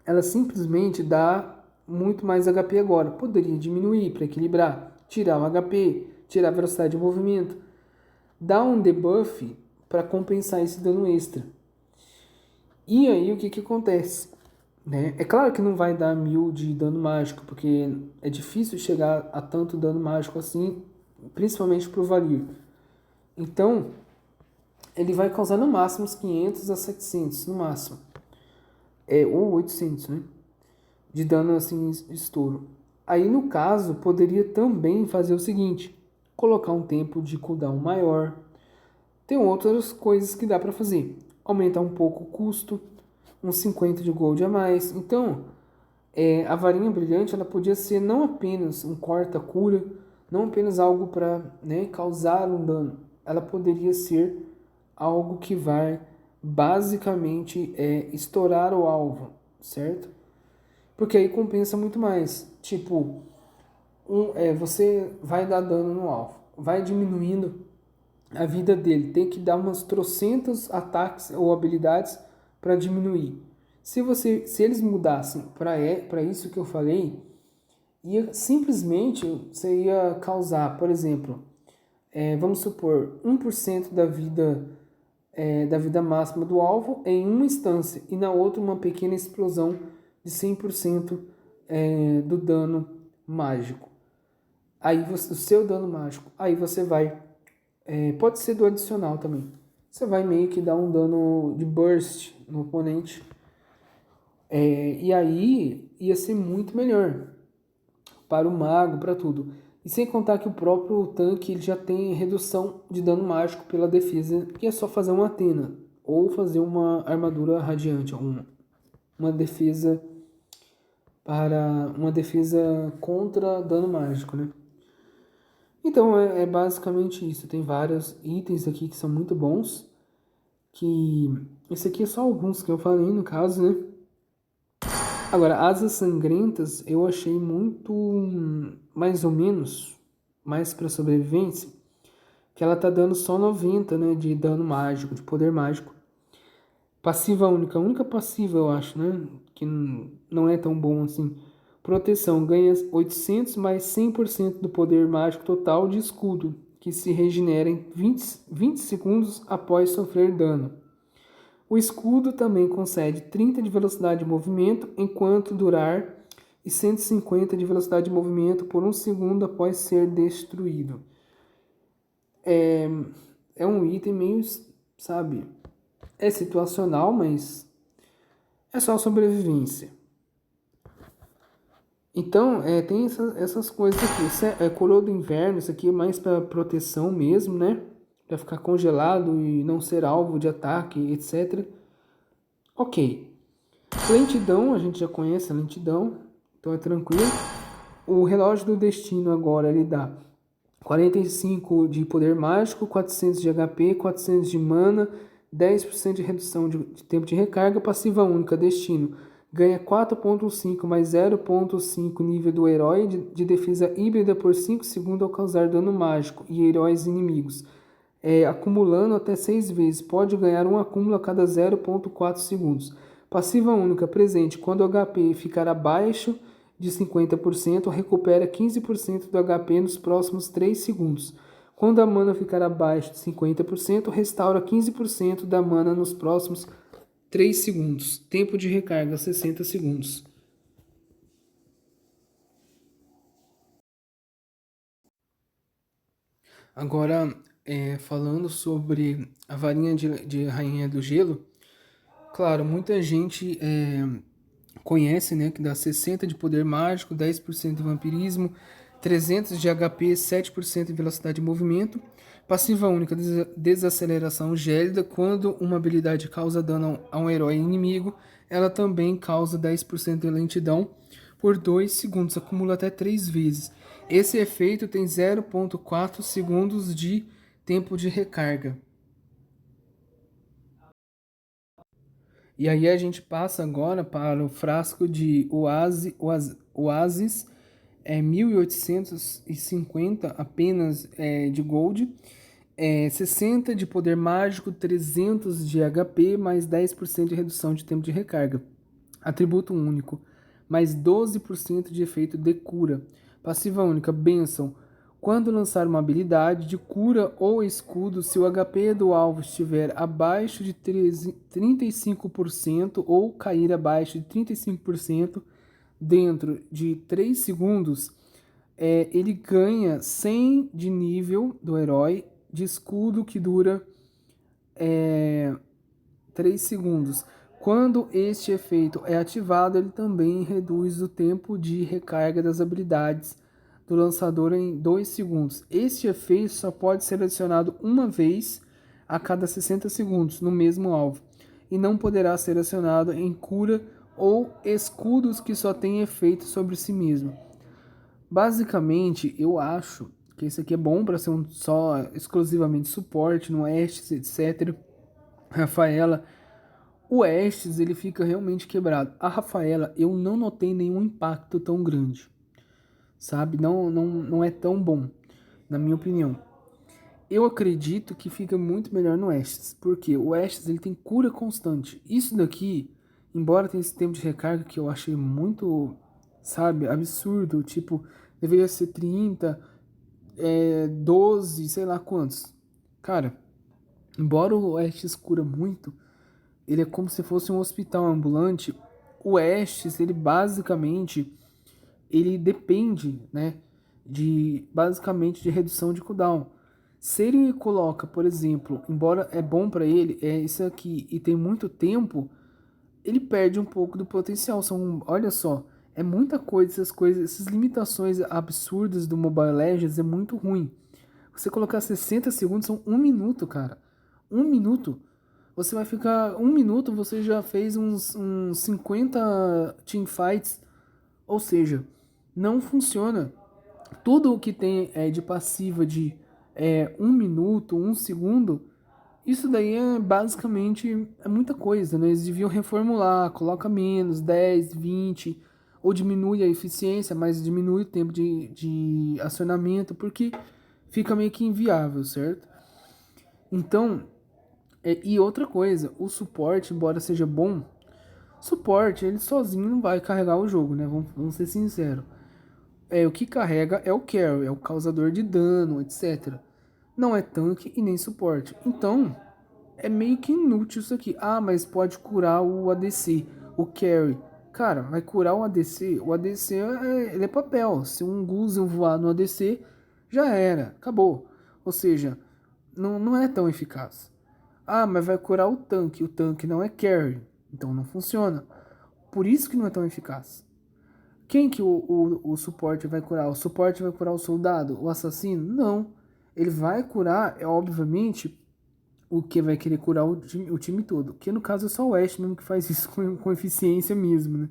ela simplesmente dá muito mais HP agora. Poderia diminuir para equilibrar, tirar o HP, tirar a velocidade de movimento. Dá um debuff para compensar esse dano extra. E aí, o que acontece? Né? É claro que não vai dar 1.000 de dano mágico, porque é difícil chegar a tanto dano mágico assim, principalmente pro Valir. Então, ele vai causar no máximo uns 500 a 700, no máximo. Ou 800, né? De dano assim, estouro. Aí, no caso, poderia também fazer o seguinte, colocar um tempo de cooldown maior. Tem outras coisas que dá para fazer. Aumentar um pouco o custo, uns 50 de gold a mais. Então, a varinha brilhante ela podia ser não apenas um corta-cura, não apenas algo para, né, causar um dano. Ela poderia ser algo que vai basicamente estourar o alvo, certo? Porque aí compensa muito mais. Tipo, você vai dar dano no alvo, vai diminuindo a vida dele, tem que dar umas trocentos ataques ou habilidades para diminuir. Se eles mudassem para isso que eu falei, simplesmente você ia causar, por exemplo, vamos supor, 1% da vida máxima do alvo em uma instância e na outra uma pequena explosão de 100% do dano mágico. Aí o seu dano mágico, aí você vai, pode ser do adicional também. Você vai meio que dar um dano de burst no oponente. E aí ia ser muito melhor para o mago, para tudo. E sem contar que o próprio tanque ele já tem redução de dano mágico pela defesa, que é só fazer uma Athena ou fazer uma armadura radiante, uma defesa contra dano mágico, né? Então é basicamente isso. Tem vários itens aqui que são muito bons. Esse aqui é só alguns que eu falei no caso, né? Agora, asas sangrentas eu achei muito mais ou menos, mais para sobrevivência, que ela tá dando só 90, né, de dano mágico, de poder mágico. Passiva única, a única passiva eu acho, né, que não é tão bom assim. Proteção ganha 800 mais 100% do poder mágico total de escudo, que se regenera em 20 segundos após sofrer dano. O escudo também concede 30 de velocidade de movimento enquanto durar e 150 de velocidade de movimento por um segundo após ser destruído. É um item meio, sabe, é situacional, mas é só sobrevivência. Então, tem essas coisas aqui. Isso é coroa do inverno, isso aqui é mais para proteção mesmo, né? Para ficar congelado e não ser alvo de ataque, etc. Ok. Lentidão, a gente já conhece a lentidão, então é tranquilo. O relógio do destino agora, ele dá 45 de poder mágico, 400 de HP, 400 de mana, 10% de redução de tempo de recarga, passiva única, destino. Ganha 4.5 mais 0.5 nível do herói de defesa híbrida por 5 segundos ao causar dano mágico e heróis inimigos. Acumulando até 6 vezes. Pode ganhar um acúmulo a cada 0.4 segundos. Passiva única, presente. Quando o HP ficar abaixo de 50%, recupera 15% do HP nos próximos 3 segundos. Quando a mana ficar abaixo de 50%, restaura 15% da mana nos próximos 3 segundos. Tempo de recarga 60 segundos. Agora, falando sobre a varinha de Rainha do Gelo, claro, muita gente conhece, né, que dá 60 de poder mágico, 10% de vampirismo, 300 de HP, 7% de velocidade de movimento. Passiva única, desaceleração gélida. Quando uma habilidade causa dano a um herói inimigo, ela também causa 10% de lentidão por 2 segundos, acumula até 3 vezes. Esse efeito tem 0.4 segundos de tempo de recarga. E aí a gente passa agora para o frasco de Oasis, 1850 apenas de gold, 60 de poder mágico, 300 de HP, mais 10% de redução de tempo de recarga. Atributo único, mais 12% de efeito de cura. Passiva única, bênção. Quando lançar uma habilidade de cura ou escudo, se o HP do alvo estiver abaixo de 35% ou cair abaixo de 35% dentro de 3 segundos, ele ganha 100 de nível do herói de escudo que dura 3 segundos. Quando este efeito é ativado, ele também reduz o tempo de recarga das habilidades do lançador em 2 segundos. Este efeito só pode ser adicionado uma vez a cada 60 segundos no mesmo alvo e não poderá ser acionado em cura ou escudos que só têm efeito sobre si mesmo. Basicamente, eu acho que esse aqui é bom para ser só exclusivamente suporte no Estes, etc. Rafaela, o Estes ele fica realmente quebrado. A Rafaela, eu não notei nenhum impacto tão grande, sabe? Não é tão bom, na minha opinião. Eu acredito que fica muito melhor no Estes, porque o Estes ele tem cura constante. Isso daqui, embora tenha esse tempo de recarga que eu achei muito, sabe, absurdo, tipo, deveria ser 30, 12, sei lá quantos. Cara, embora o Estes cura muito, ele é como se fosse um hospital ambulante. O Estes, ele basicamente, ele depende, né, basicamente de redução de cooldown. Se ele coloca, por exemplo, embora é bom para ele, é isso aqui e tem muito tempo, ele perde um pouco do potencial. Olha só, é muita coisa, essas limitações absurdas do Mobile Legends é muito ruim. Você colocar 60 segundos são 1 minuto, cara. 1 minuto. Você vai ficar 1 minuto, você já fez uns 50 teamfights. Ou seja, não funciona. Tudo o que tem de passiva de 1 minuto, 1 segundo, isso daí é basicamente muita coisa, né? Eles deviam reformular, coloca menos, 10, 20, ou diminui a eficiência, mas diminui o tempo de acionamento, porque fica meio que inviável, certo? Então, e outra coisa, o suporte, embora seja bom, Suporte, ele sozinho não vai carregar o jogo, né? Vamos ser sinceros. O que carrega é o carry, é o causador de dano, etc. Não é tanque e nem suporte. Então, é meio que inútil isso aqui. Ah, mas pode curar o ADC, o carry. Cara, vai curar o ADC? O ADC ele é papel. Se um Guzen voar no ADC, já era, acabou. Ou seja, não é tão eficaz. Ah, mas vai curar o tanque. O tanque não é carry, então não funciona. Por isso que não é tão eficaz. Quem que o suporte vai curar? O suporte vai curar o soldado? O assassino? Não. Ele vai curar, obviamente, o que vai querer curar o time todo. Que no caso é só o Ashe mesmo que faz isso com eficiência mesmo, né?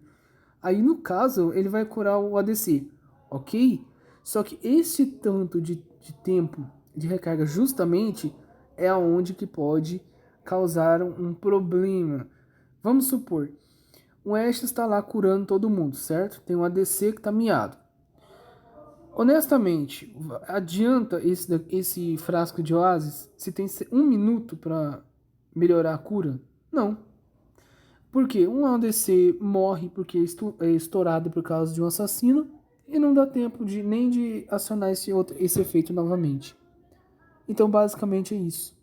Aí no caso, ele vai curar o ADC, ok? Só que esse tanto de tempo de recarga justamente é aonde que pode causar um problema. Vamos supor, o Ashe está lá curando todo mundo, certo? Tem um ADC que está miado. Honestamente, adianta esse frasco de oásis se tem 1 minuto para melhorar a cura? Não. Por quê? Um ADC morre porque é estourado por causa de um assassino e não dá tempo nem de acionar esse efeito novamente. Então, basicamente é isso.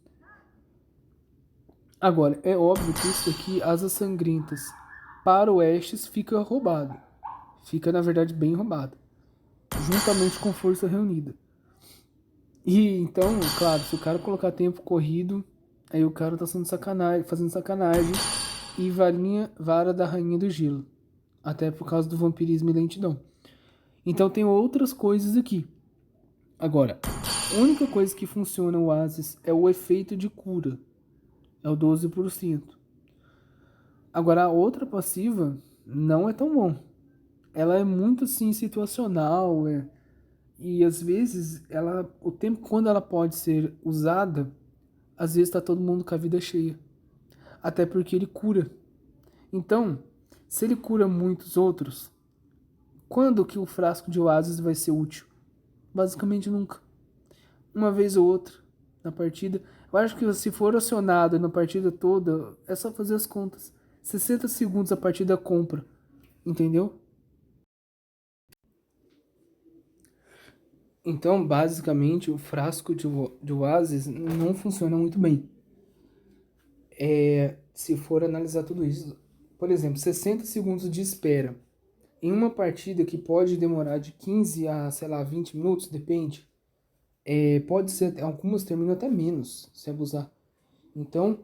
Agora, é óbvio que isso aqui, Asas Sangrentas, para o Ashes fica roubado. Fica, na verdade, bem roubado. Juntamente com Força Reunida. E então, claro, se o cara colocar tempo corrido, aí o cara tá fazendo sacanagem e vara da Rainha do Gelo. Até por causa do vampirismo e lentidão. Então tem outras coisas aqui. Agora, a única coisa que funciona o Oasis é o efeito de cura. É o 12%. Agora a outra passiva não é tão bom. Ela é muito assim situacional, e às vezes o tempo quando ela pode ser usada, às vezes tá todo mundo com a vida cheia. Até porque ele cura. Então, se ele cura muitos outros, quando que o frasco de oásis vai ser útil? Basicamente nunca. Uma vez ou outra na partida. Eu acho que se for acionado na partida toda, é só fazer as contas. 60 segundos a partida compra. Entendeu? Então, basicamente, o frasco de oásis não funciona muito bem. Se for analisar tudo isso. Por exemplo, 60 segundos de espera. Em uma partida que pode demorar de 15 a, sei lá, 20 minutos, depende. Pode ser, algumas terminam até menos, se abusar. Então,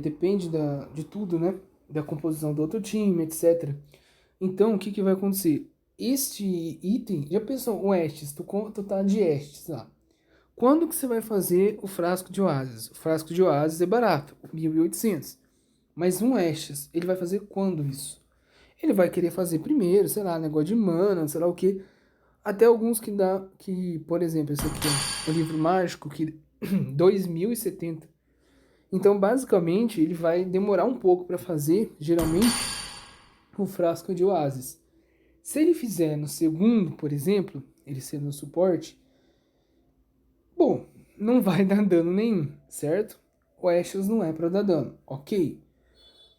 depende de tudo, né? Da composição do outro time, etc. Então, o que vai acontecer? Este item, já pensou, o Estes, tu tá de Estes lá. Quando que você vai fazer o frasco de oásis? O frasco de oásis é barato, 1.800. Mas um Estes, ele vai fazer quando isso? Ele vai querer fazer primeiro, sei lá, negócio de mana, sei lá o que. Até alguns por exemplo, esse aqui, ó, o livro mágico, que 2070. Então, basicamente, ele vai demorar um pouco para fazer, geralmente, o frasco de oásis. Se ele fizer no segundo, por exemplo, ele sendo no suporte, bom, não vai dar dano nenhum, certo? O Ashes não é para dar dano, ok.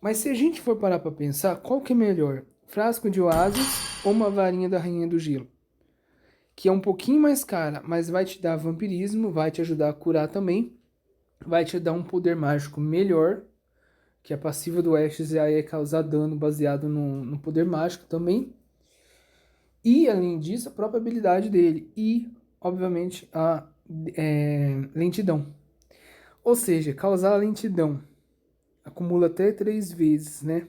Mas se a gente for parar para pensar, qual que é melhor? Frasco de oásis ou uma varinha da Rainha do Gelo? Que é um pouquinho mais cara, mas vai te dar vampirismo, vai te ajudar a curar também, vai te dar um poder mágico melhor, que a passiva do Ashes é causar dano baseado no poder mágico também. E, além disso, a própria habilidade dele e, obviamente, a lentidão. Ou seja, causar lentidão acumula até 3 vezes, né?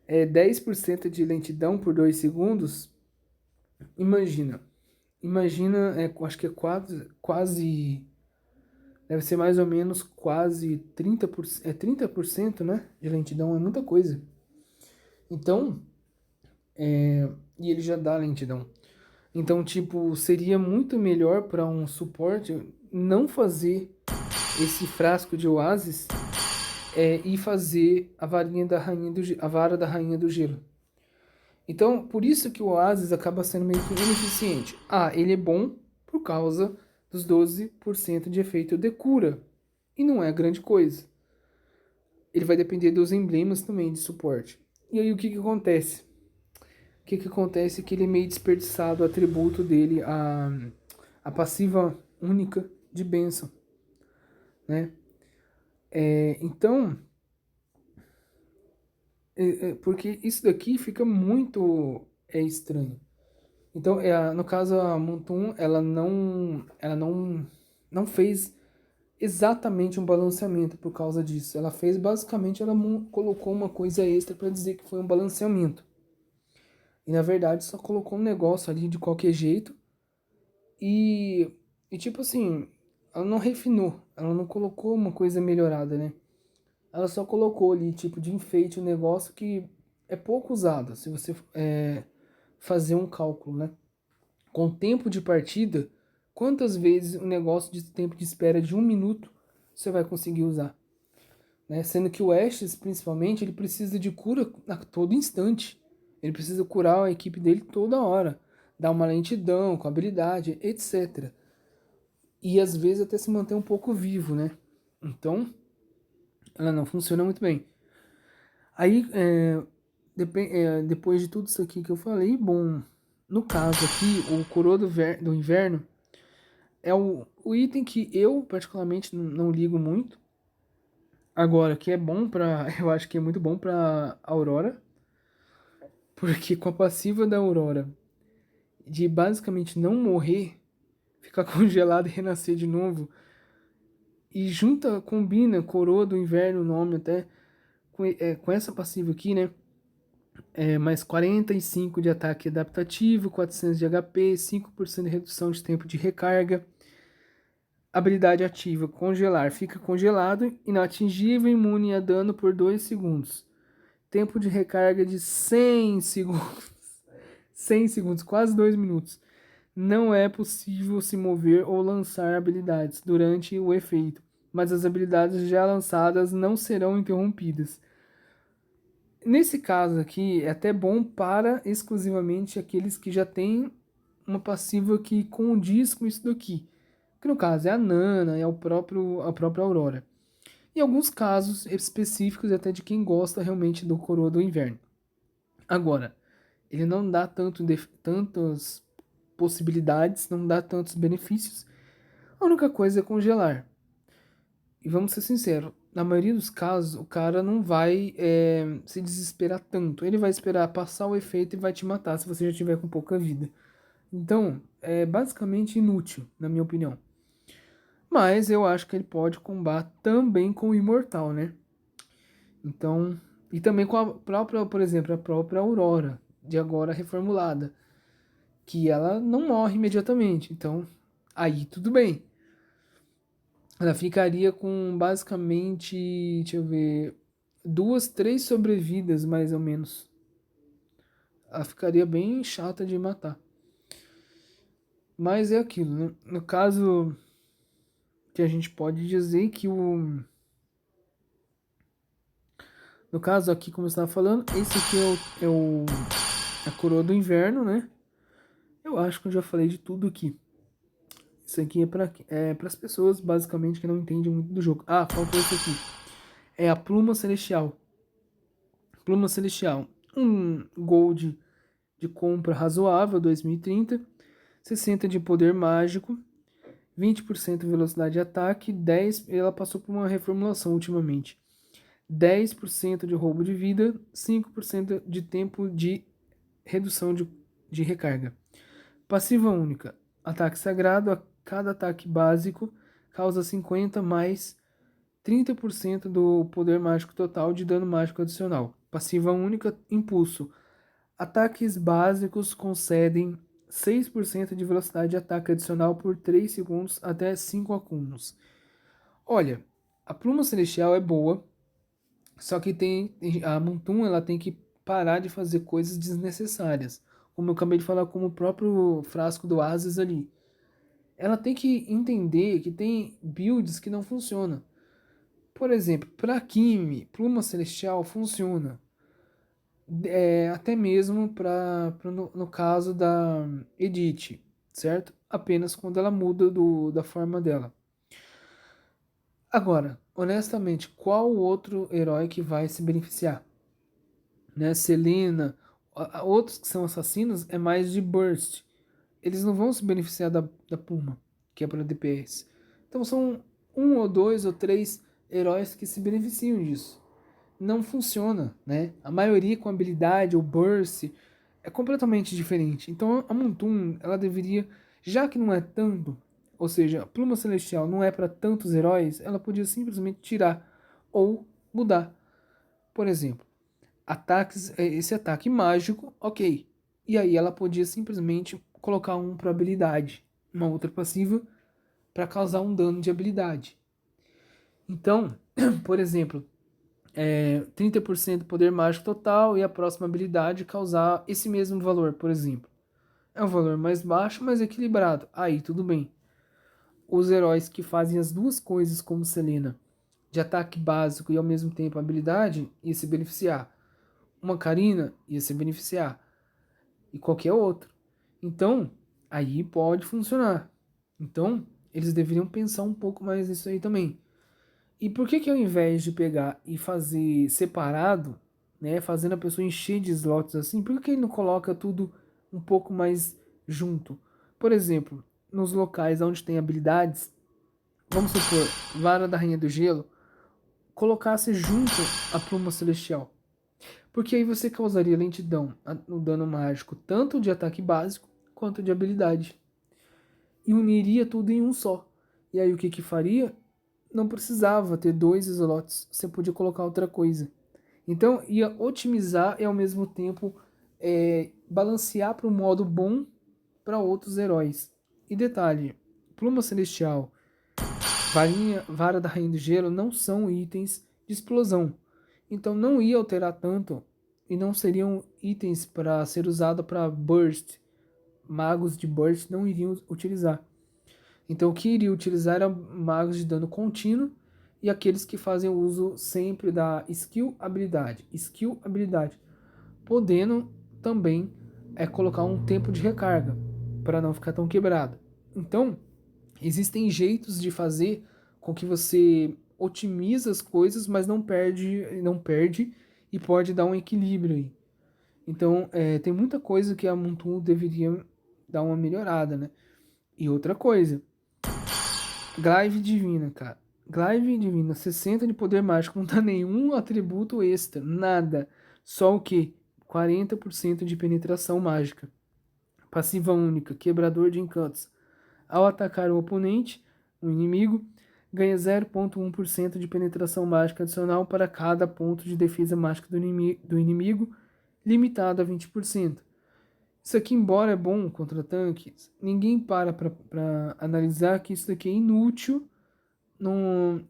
10% de lentidão por 2 segundos. Imagina, acho que é quase, deve ser mais ou menos quase 30%, 30%, né? De lentidão é muita coisa. Então, e ele já dá lentidão. Então, tipo, seria muito melhor para um suporte não fazer esse frasco de oásis e fazer a vara da rainha do gelo. Então, por isso que o oásis acaba sendo meio que ineficiente. Ele é bom por causa dos 12% de efeito de cura. E não é grande coisa. Ele vai depender dos emblemas também de suporte. E aí o que que acontece? O que que acontece é que ele é meio desperdiçado o atributo dele, a passiva única de bênção, né? Então, porque isso daqui fica muito estranho. Então, no caso, a Montum, ela não fez exatamente um balanceamento por causa disso. Ela fez, basicamente, ela colocou uma coisa extra para dizer que foi um balanceamento. E, na verdade, só colocou um negócio ali de qualquer jeito. E, tipo assim, ela não refinou. Ela não colocou uma coisa melhorada, né? Ela só colocou ali, tipo, de enfeite, um negócio que é pouco usado. Se você fazer um cálculo, né? Com tempo de partida, quantas vezes um negócio de tempo de espera de 1 minuto você vai conseguir usar? Né? Sendo que o Ashes, principalmente, ele precisa de cura a todo instante. Ele precisa curar a equipe dele toda hora. Dar uma lentidão, com habilidade, etc. E às vezes até se manter um pouco vivo, né? Então, ela não funciona muito bem. Aí, depois de tudo isso aqui que eu falei, bom, no caso aqui, o Coroa do Inverno é o item que eu, particularmente, não ligo muito. Agora, que é bom pra. Eu acho que é muito bom pra Aurora. Porque com a passiva da Aurora, de basicamente não morrer, ficar congelado e renascer de novo, e junta, combina Coroa do Inverno, o nome até, com essa passiva aqui, né? Mais 45 de ataque adaptativo, 400 de HP, 5% de redução de tempo de recarga. Habilidade ativa, congelar. Fica congelado, inatingível, imune a dano por 2 segundos. Tempo de recarga de 100 segundos. 100 segundos, quase 2 minutos. Não é possível se mover ou lançar habilidades durante o efeito, mas as habilidades já lançadas não serão interrompidas. Nesse caso aqui, é até bom para exclusivamente aqueles que já têm uma passiva que condiz com isso daqui. Que no caso é a Nana, é a própria Aurora. Em alguns casos específicos, até de quem gosta realmente do Coroa do Inverno. Agora, ele não dá tantas possibilidades, não dá tantos benefícios. A única coisa é congelar. E vamos ser sinceros, na maioria dos casos, o cara não vai se desesperar tanto. Ele vai esperar passar o efeito e vai te matar se você já tiver com pouca vida. Então, é basicamente inútil, na minha opinião. Mas eu acho que ele pode combar também com o Imortal, né? Então, e também com a própria, por exemplo, a própria Aurora, de agora reformulada, que ela não morre imediatamente. Então, aí tudo bem. Ela ficaria com basicamente, deixa eu ver, 2, 3 sobrevidas mais ou menos. Ela ficaria bem chata de matar. Mas é aquilo, né? No caso que a gente pode dizer que o. No caso aqui, como eu estava falando, esse aqui a Coroa do Inverno, né? Eu acho que eu já falei de tudo aqui. Isso aqui é para as pessoas, basicamente, que não entendem muito do jogo. Ah, faltou esse aqui. É a Pluma Celestial. Pluma Celestial. Um Gold de compra razoável, 2030. 60 de poder mágico. 20% velocidade de ataque. 10. Ela passou por uma reformulação ultimamente. 10% de roubo de vida. 5% de tempo de redução de recarga. Passiva única. Ataque sagrado. A cada ataque básico causa 50 mais 30% do poder mágico total de dano mágico adicional. Passiva única. Impulso. Ataques básicos concedem 6% de velocidade de ataque adicional por 3 segundos até 5 acúmulos. Olha, a Pluma Celestial é boa, só que a Montum ela tem que parar de fazer coisas desnecessárias. Como eu acabei de falar, como o próprio frasco do Asis ali. Ela tem que entender que tem builds que não funcionam. Por exemplo, para Kimi, Pluma Celestial funciona. Até mesmo no caso da Edith, certo? Apenas quando ela muda da forma dela. Agora, honestamente, qual outro herói que vai se beneficiar? né? Selena, outros que são assassinos é mais de burst. Eles não vão se beneficiar da Puma, que é para DPS. Então são um ou dois ou três heróis que se beneficiam disso. Não funciona, né? A maioria com habilidade ou burst é completamente diferente. Então a Montoon, ela deveria, já que não é tanto, ou seja, a Pluma Celestial não é para tantos heróis, ela podia simplesmente tirar ou mudar. Por exemplo, ataques, esse ataque mágico, ok. E aí ela podia simplesmente colocar um para habilidade, uma outra passiva para causar um dano de habilidade. Então, por exemplo, 30% poder mágico total e a próxima habilidade causar esse mesmo valor, por exemplo. É um valor mais baixo, mas equilibrado. Aí tudo bem. Os heróis que fazem as duas coisas, como Selena, de ataque básico e ao mesmo tempo habilidade, ia se beneficiar. Uma Karina ia se beneficiar. E qualquer outro. Então, aí pode funcionar. Então, eles deveriam pensar um pouco mais nisso aí também. E por que ao invés de pegar e fazer separado, né, fazendo a pessoa encher de slots assim, por que ele não coloca tudo um pouco mais junto? Por exemplo, nos locais onde tem habilidades, vamos supor, Vara da Rainha do Gelo, colocasse junto a Pluma Celestial. Porque aí você causaria lentidão no dano mágico, tanto de ataque básico quanto de habilidade. E uniria tudo em um só. E aí o que faria? Não precisava ter dois slots, você podia colocar outra coisa. Então ia otimizar e ao mesmo tempo balancear para um modo bom para outros heróis. E detalhe, Pluma Celestial, Vara da Rainha do Gelo não são itens de explosão. Então não ia alterar tanto e não seriam itens para ser usado para burst. Magos de burst não iriam utilizar. Então o que iria utilizar eram magos de dano contínuo e aqueles que fazem uso sempre da skill habilidade. Skill habilidade. Podendo também colocar um tempo de recarga para não ficar tão quebrado. Então, existem jeitos de fazer com que você otimiza as coisas, mas não perde e pode dar um equilíbrio aí. Então, tem muita coisa que a Montoon deveria dar uma melhorada, né? E outra coisa, Glaive Divina, cara. Glaive Divina, 60 de poder mágico, não dá nenhum atributo extra, nada. Só o quê? 40% de penetração mágica. Passiva única, quebrador de encantos. Ao atacar o oponente, o inimigo, ganha 0,1% de penetração mágica adicional para cada ponto de defesa mágica do inimigo, limitado a 20%. Isso aqui, embora é bom contra tanques, ninguém para analisar que isso daqui é inútil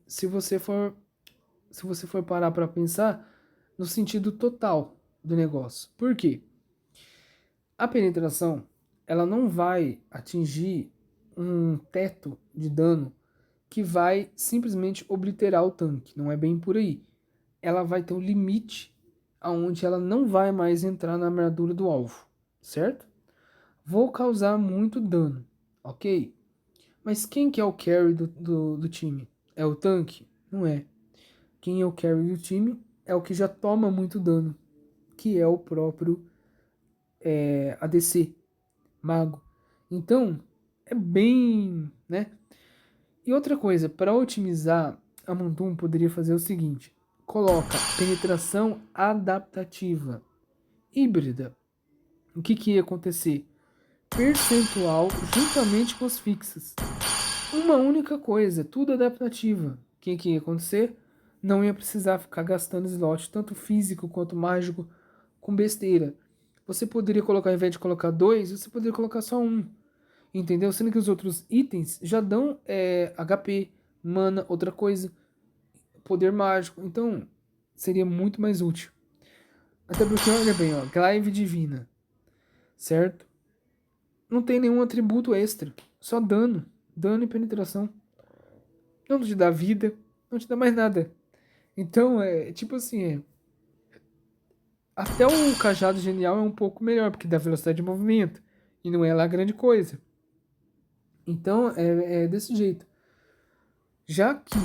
se você for parar para pensar no sentido total do negócio. Por quê? A penetração, ela não vai atingir um teto de dano que vai simplesmente obliterar o tanque. Não é bem por aí. Ela vai ter um limite aonde ela não vai mais entrar na armadura do alvo, certo? Vou causar muito dano, ok? Mas quem que é o carry do time? É o tanque? Não é. Quem é o carry do time é o que já toma muito dano, que é o próprio ADC, mago. Então, é bem, né? E outra coisa, para otimizar, a Montoon poderia fazer o seguinte: coloca penetração adaptativa híbrida. O que ia acontecer? Percentual juntamente com as fixas. Uma única coisa, tudo adaptativa. O que ia acontecer? Não ia precisar ficar gastando slot, tanto físico quanto mágico, com besteira. Você poderia colocar, ao invés de colocar dois, você poderia colocar só um. Entendeu? Sendo que os outros itens já dão HP, mana, outra coisa, poder mágico. Então, seria muito mais útil. Até porque, olha bem, ó, Glaive Divina, certo? Não tem nenhum atributo extra, só dano. Dano e penetração. Não te dá vida, não te dá mais nada. Então, tipo assim, até o cajado genial é um pouco melhor, porque dá velocidade de movimento. E não é lá grande coisa. Então, é desse jeito. Já que,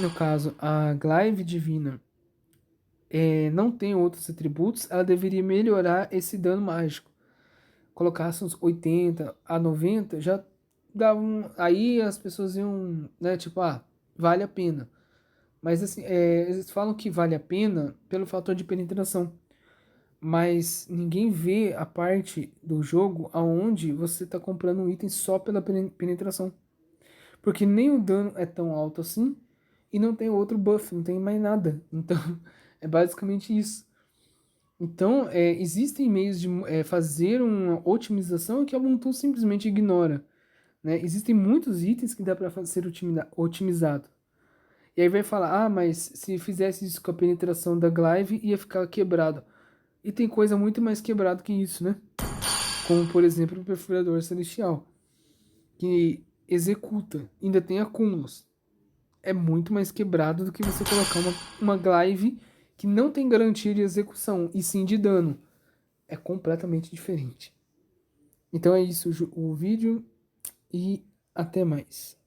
no caso, a Glaive Divina não tem outros atributos, ela deveria melhorar esse dano mágico. Colocasse uns 80 a 90, já dava um... Aí as pessoas iam, né, tipo, vale a pena. Mas assim, eles falam que vale a pena pelo fator de penetração. Mas ninguém vê a parte do jogo aonde você está comprando um item só pela penetração. Porque nem o dano é tão alto assim e não tem outro buff, não tem mais nada. Então, é basicamente isso. Então, existem meios de fazer uma otimização que a Ubuntu simplesmente ignora. Né? Existem muitos itens que dá para ser otimizado. E aí vai falar, mas se fizesse isso com a penetração da Glaive, ia ficar quebrado. E tem coisa muito mais quebrado que isso, né? Como, por exemplo, o Perfurador Celestial, que executa, ainda tem acúmulos. É muito mais quebrado do que você colocar uma Glaive que não tem garantia de execução, e sim de dano. É completamente diferente. Então é isso o vídeo e até mais.